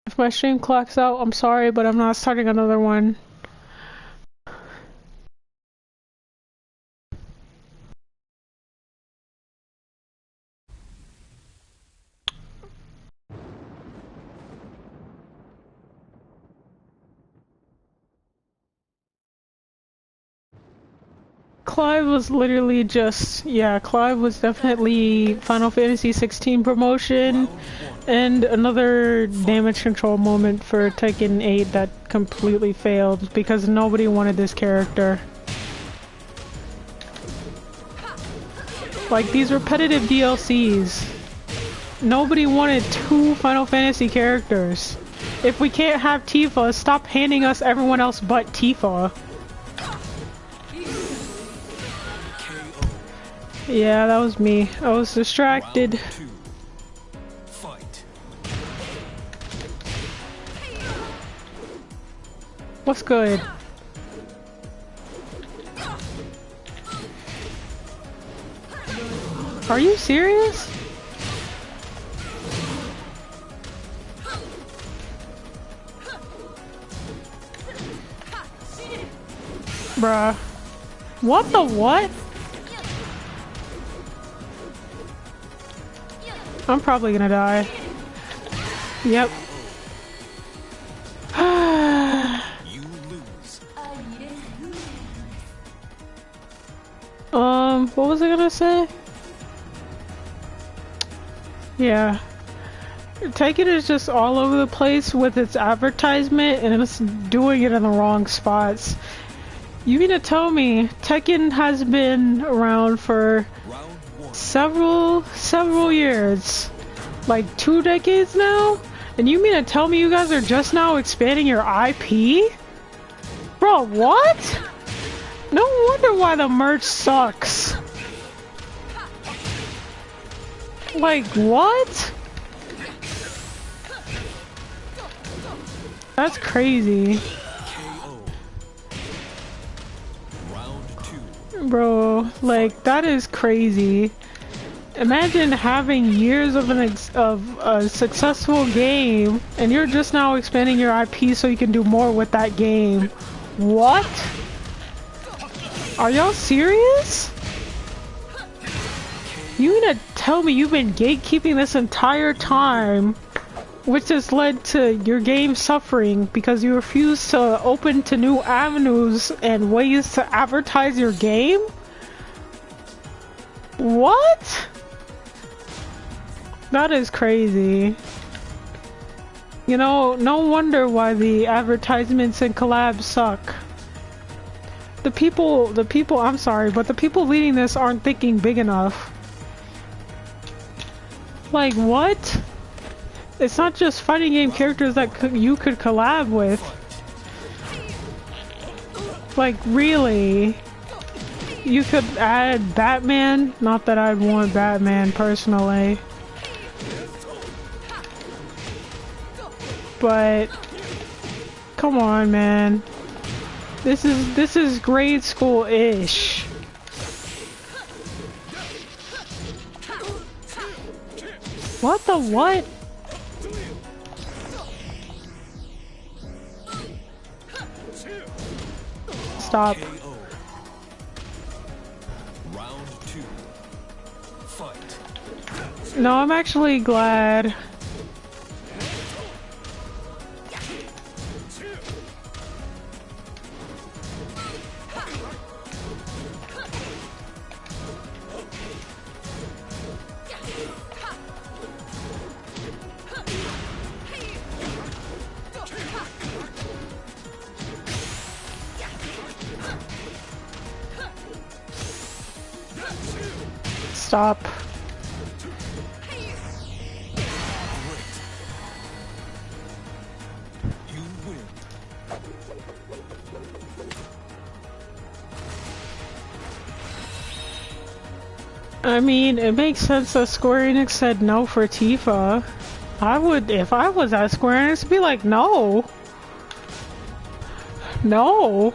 If my stream clocks out, I'm sorry, but I'm not starting another one. Clive was literally just, yeah, Clive was definitely Final Fantasy 16 promotion and another damage control moment for Tekken 8 that completely failed because nobody wanted this character. Like, these repetitive DLCs, nobody wanted two Final Fantasy characters. If we can't have Tifa, stop handing us everyone else but Tifa. Yeah, that was me. I was distracted. What's good? Are you serious? Bruh. What the what? I'm probably gonna die. Yep. What was I gonna say? Yeah. Tekken is just all over the place with its advertisement, and it's doing it in the wrong spots. You mean to tell me Tekken has been around for several years? Like 2 decades now? And you mean to tell me you guys are just now expanding your IP? Bro, what? No wonder why the merch sucks. Like, what? That's crazy. Bro, like, that is crazy. Imagine having years of a successful game, and you're just now expanding your IP so you can do more with that game. What? Are y'all serious? You mean to tell me you've been gatekeeping this entire time, which has led to your game suffering because you refuse to open to new avenues and ways to advertise your game? What? That is crazy. You know, no wonder why the advertisements and collabs suck. The people, I'm sorry, but the people leading this aren't thinking big enough. Like, what? It's not just fighting game characters that you could collab with. Like, really? You could add Batman? Not that I'd want Batman personally. But come on, man. This is grade school-ish. What the what? Stop. Round 2. Fight. No, I'm actually glad. Stop. You win. I mean, it makes sense that Square Enix said no for Tifa. I would, if I was at Square Enix, be like, no. No.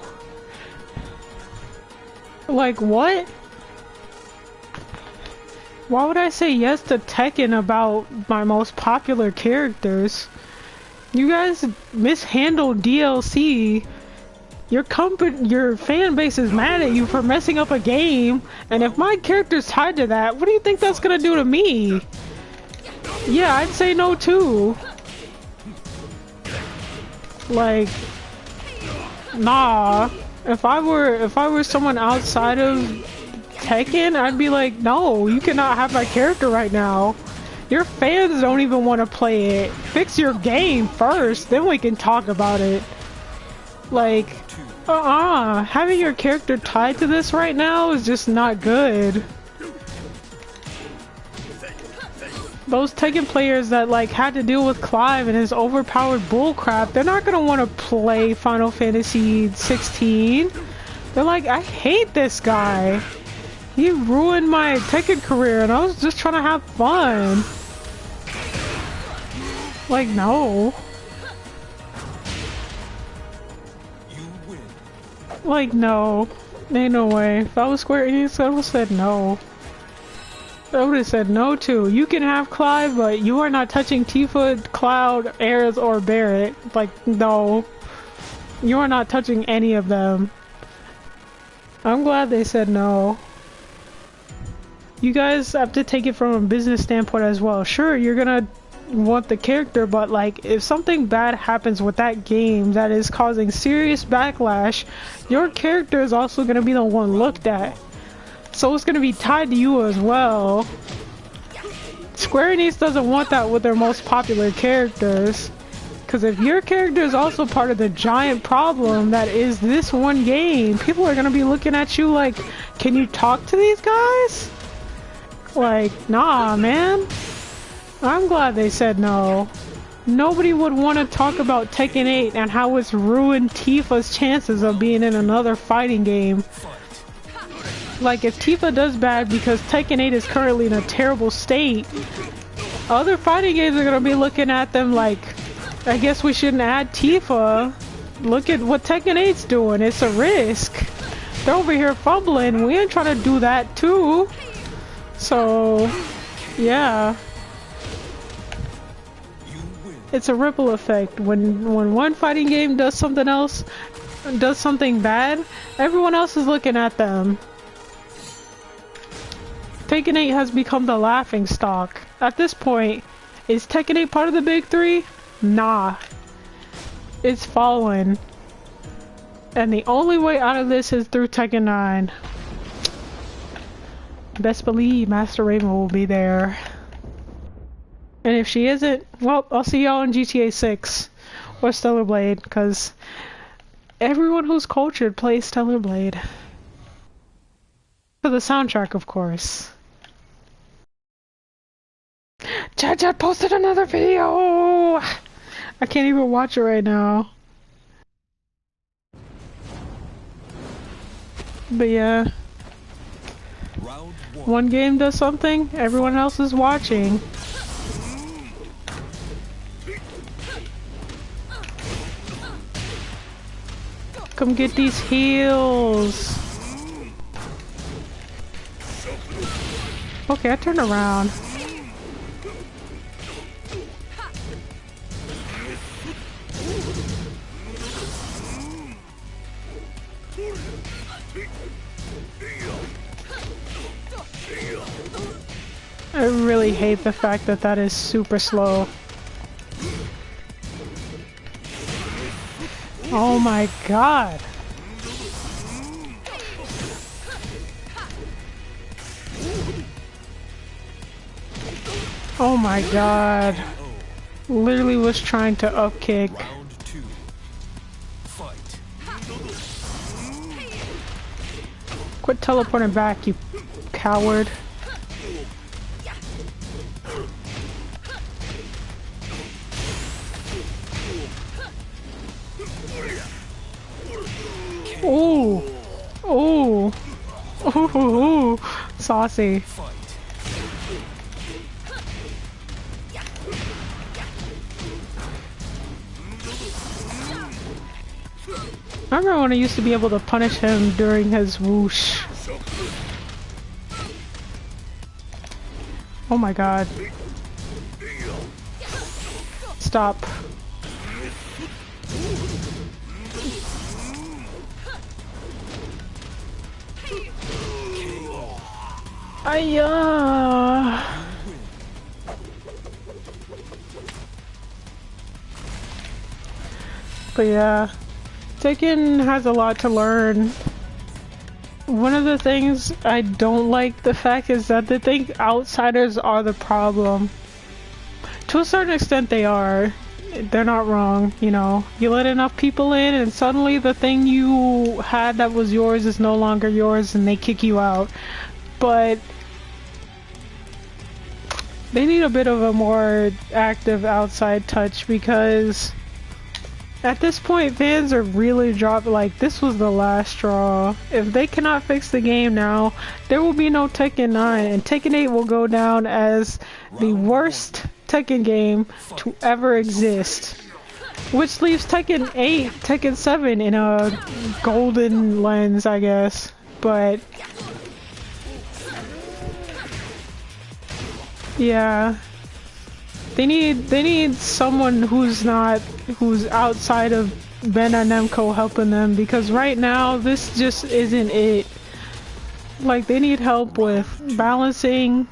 Like, what? Why would I say yes to Tekken about my most popular characters? You guys mishandled DLC. Your fan base is mad at you for messing up a game, and if my character's tied to that, what do you think that's gonna do to me? Yeah, I'd say no too. Like, nah. If I were someone outside of Tekken, I'd be like, no, you cannot have my character right now. Your fans don't even want to play it. Fix your game first, then we can talk about it. Like, having your character tied to this right now is just not good. Those Tekken players that like had to deal with Clive and his overpowered bullcrap, they're not gonna want to play Final Fantasy 16. They're like, I hate this guy. He ruined my Tekken career and I was just trying to have fun. Like, no. Like, no. Ain't no way. If I was Square Enix, I would have said no. I would have said no to. You can have Clive, but you are not touching Tifa, Cloud, Aerith, or Barret. Like, no. You are not touching any of them. I'm glad they said no. You guys have to take it from a business standpoint as well. Sure, you're gonna want the character, but like, if something bad happens with that game that is causing serious backlash, your character is also gonna be the one looked at. So it's gonna be tied to you as well. Square Enix doesn't want that with their most popular characters. Because if your character is also part of the giant problem that is this one game, people are going to be looking at you like, can you talk to these guys? Like, nah, man. I'm glad they said no. Nobody would want to talk about Tekken 8 and how it's ruined Tifa's chances of being in another fighting game. Like, if Tifa does bad because Tekken 8 is currently in a terrible state, other fighting games are going to be looking at them like, I guess we shouldn't add Tifa. Look at what Tekken 8's doing. It's a risk. They're over here fumbling. We ain't trying to do that too. So, yeah. It's a ripple effect. When one fighting game does something else, does something bad, everyone else is looking at them. Tekken 8 has become the laughing stock. At this point, is Tekken 8 part of the big three? Nah. It's fallen. And the only way out of this is through Tekken 9. Best believe Master Raven will be there. And if she isn't, well, I'll see y'all in GTA 6 or Stellar Blade, because everyone who's cultured plays Stellar Blade. For the soundtrack, of course. Chad posted another video! I can't even watch it right now. But yeah. One game does something, everyone else is watching. Come get these heals. Okay, I turned around. I really hate the fact that that is super slow. Oh my god. Oh my god. Literally was trying to upkick. Quit teleporting back, you coward. Ooh. Ooh. Ooh. Saucy. I remember when I used to be able to punish him during his whoosh. Oh my god. Stop. Ayah. But yeah, Tekken has a lot to learn. One of the things I don't like the fact is that they think outsiders are the problem. To a certain extent they are. They're not wrong, you know. You let enough people in and suddenly the thing you had that was yours is no longer yours and they kick you out. But they need a bit of a more active outside touch, because at this point fans are really dropping. Like, this was the last straw. If they cannot fix the game now, there will be no Tekken 9, and Tekken 8 will go down as the worst Tekken game to ever exist. Which leaves Tekken 8, Tekken 7 in a golden lens, I guess. But yeah, they need someone who's outside of Bandai Namco helping them, because right now this just isn't it. Like, they need help with balancing,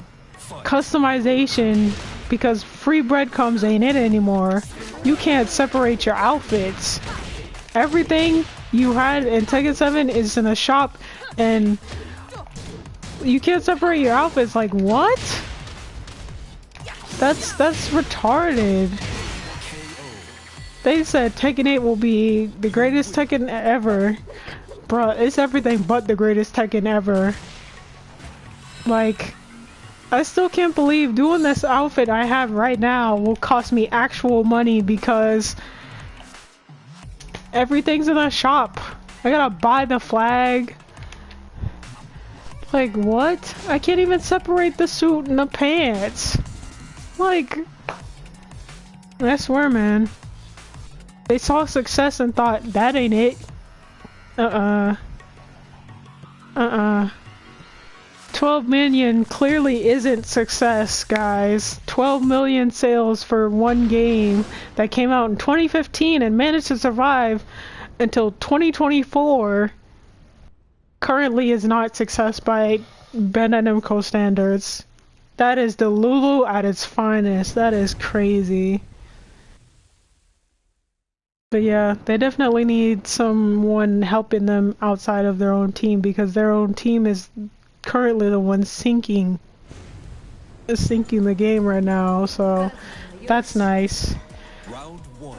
customization, because free breadcrumbs ain't it anymore. You can't separate your outfits. Everything you had in Tekken 7 is in a shop, and you can't separate your outfits. Like, what? That's retarded. They said Tekken 8 will be the greatest Tekken ever. Bruh, it's everything but the greatest Tekken ever. Like, I still can't believe doing this outfit I have right now will cost me actual money because everything's in a shop. I gotta buy the flag. Like, what? I can't even separate the suit and the pants. Like, I swear, man. They saw success and thought, that ain't it. 12 million clearly isn't success, guys. 12 million sales for one game that came out in 2015 and managed to survive until 2024 currently is not success by Ben and Namco standards. That is the Lulu at its finest. That is crazy. But yeah, they definitely need someone helping them outside of their own team because their own team is currently the one sinking the game right now, so that's nice. Round 1.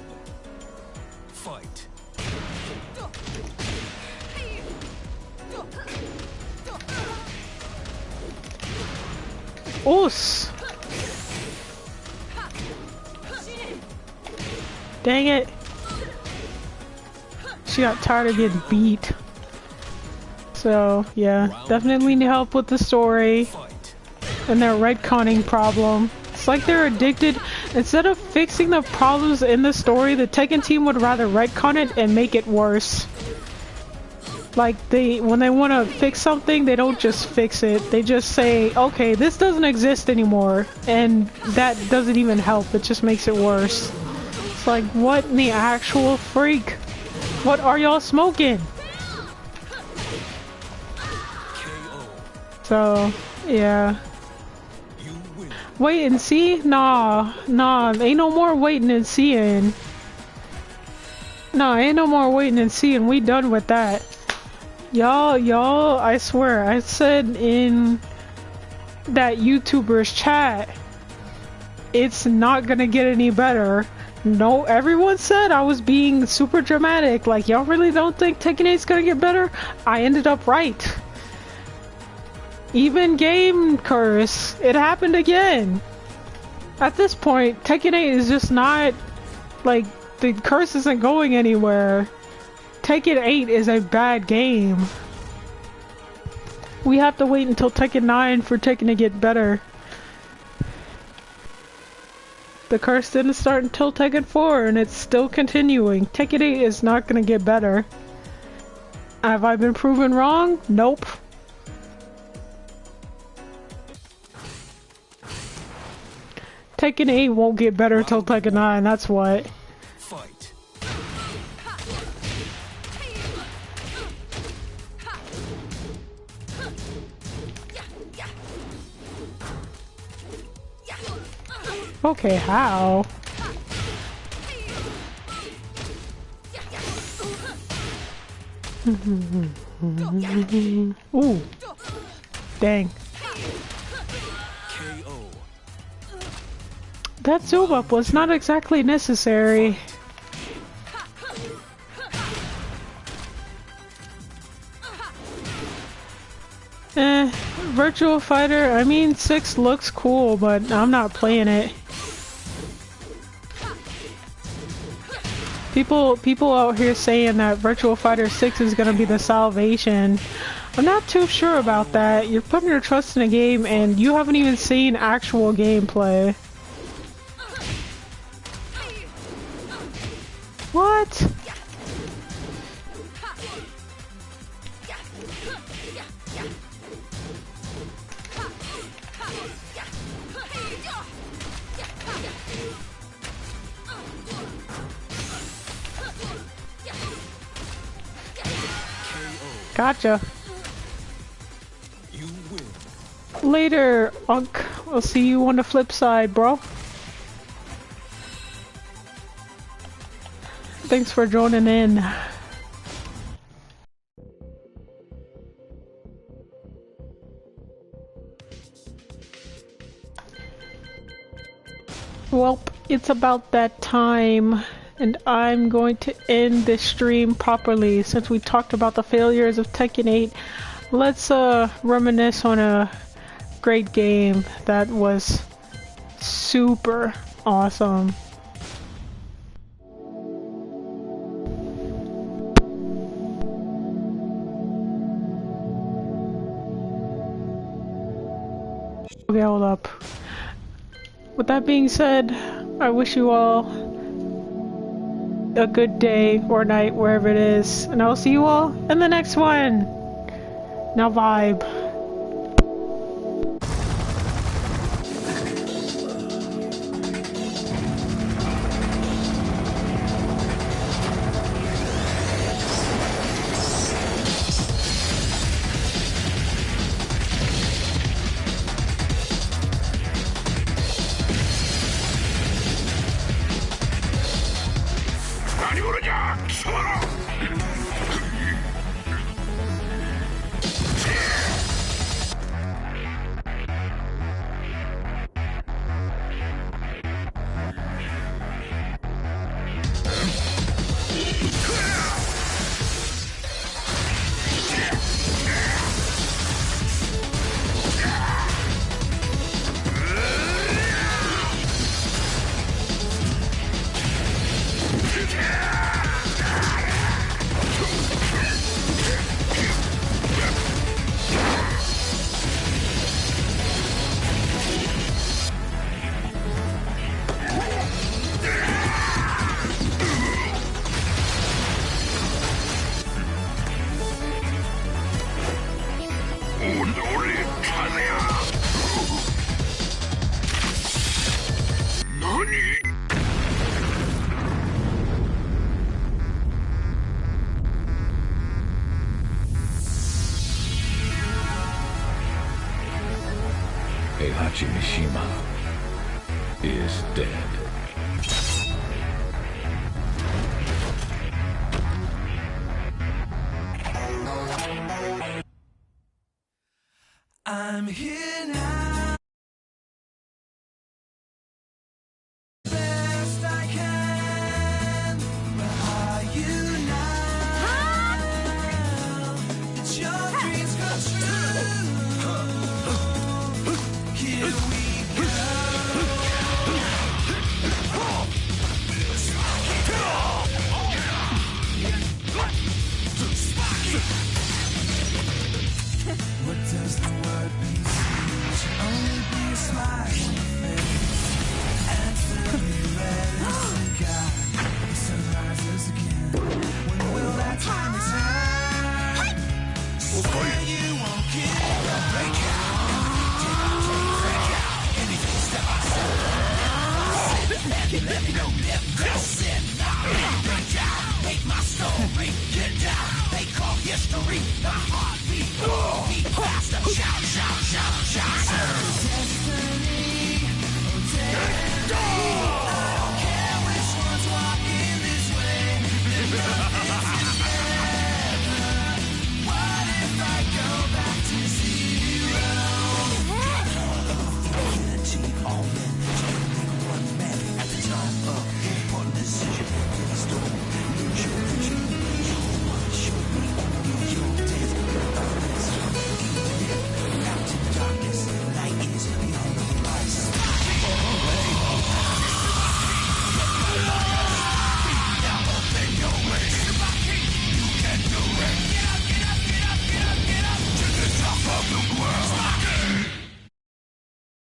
Fight. Oos! Dang it! She got tired of getting beat. So, yeah, definitely need help with the story and their retconning problem. It's like they're addicted. Instead of fixing the problems in the story, the Tekken team would rather retcon it and make it worse. Like, when they want to fix something, they don't just fix it. They just say, okay, this doesn't exist anymore. And that doesn't even help. It just makes it worse. It's like, what in the actual freak? What are y'all smoking? So, yeah. Wait and see? Nah, ain't no more waiting and seeing. Nah, ain't no more waiting and seeing. We done with that. Y'all, I swear, I said in that YouTuber's chat, it's not gonna get any better. No, everyone said I was being super dramatic. Like, y'all really don't think Tekken 8's gonna get better? I ended up right. Even game curse, it happened again. At this point, Tekken 8 is just not, like, the curse isn't going anywhere. Tekken 8 is a bad game. We have to wait until Tekken 9 for Tekken to get better. The curse didn't start until Tekken 4 and it's still continuing. Tekken 8 is not gonna get better. Have I been proven wrong? Nope. Tekken 8 won't get better till Tekken 9, that's what. Fight. Okay, how? Ooh. Dang. KO. That zoom up was not exactly necessary. Virtual Fighter, I mean 6 looks cool, but I'm not playing it. People out here saying that Virtual Fighter 6 is gonna be the salvation. I'm not too sure about that. You're putting your trust in a game and you haven't even seen actual gameplay. What? Gotcha. You win. Later, Unk. I'll see you on the flip side, bro. Thanks for joining in. it's about that time, and I'm going to end this stream properly. Since we talked about the failures of Tekken 8, let's reminisce on a great game that was super awesome. Okay, hold up. With that being said, I wish you all a good day or night wherever it is, and I'll see you all in the next one. Now vibe. Heihachi Mishima is dead. I'm here now. Best I can. Where are you now? It's your dreams come true. Here we go. What does the word peace mean? Should only be a smile on your face. Answer me, red as the sky. The sun rises again. When will that time return? Swear you won't give up. Break out. Break out. Anything step outside. Let me know if that's it. Break out. Make my story. Get down. They call history. My heartbeat. Beat faster. Shout, shout, shout, shout.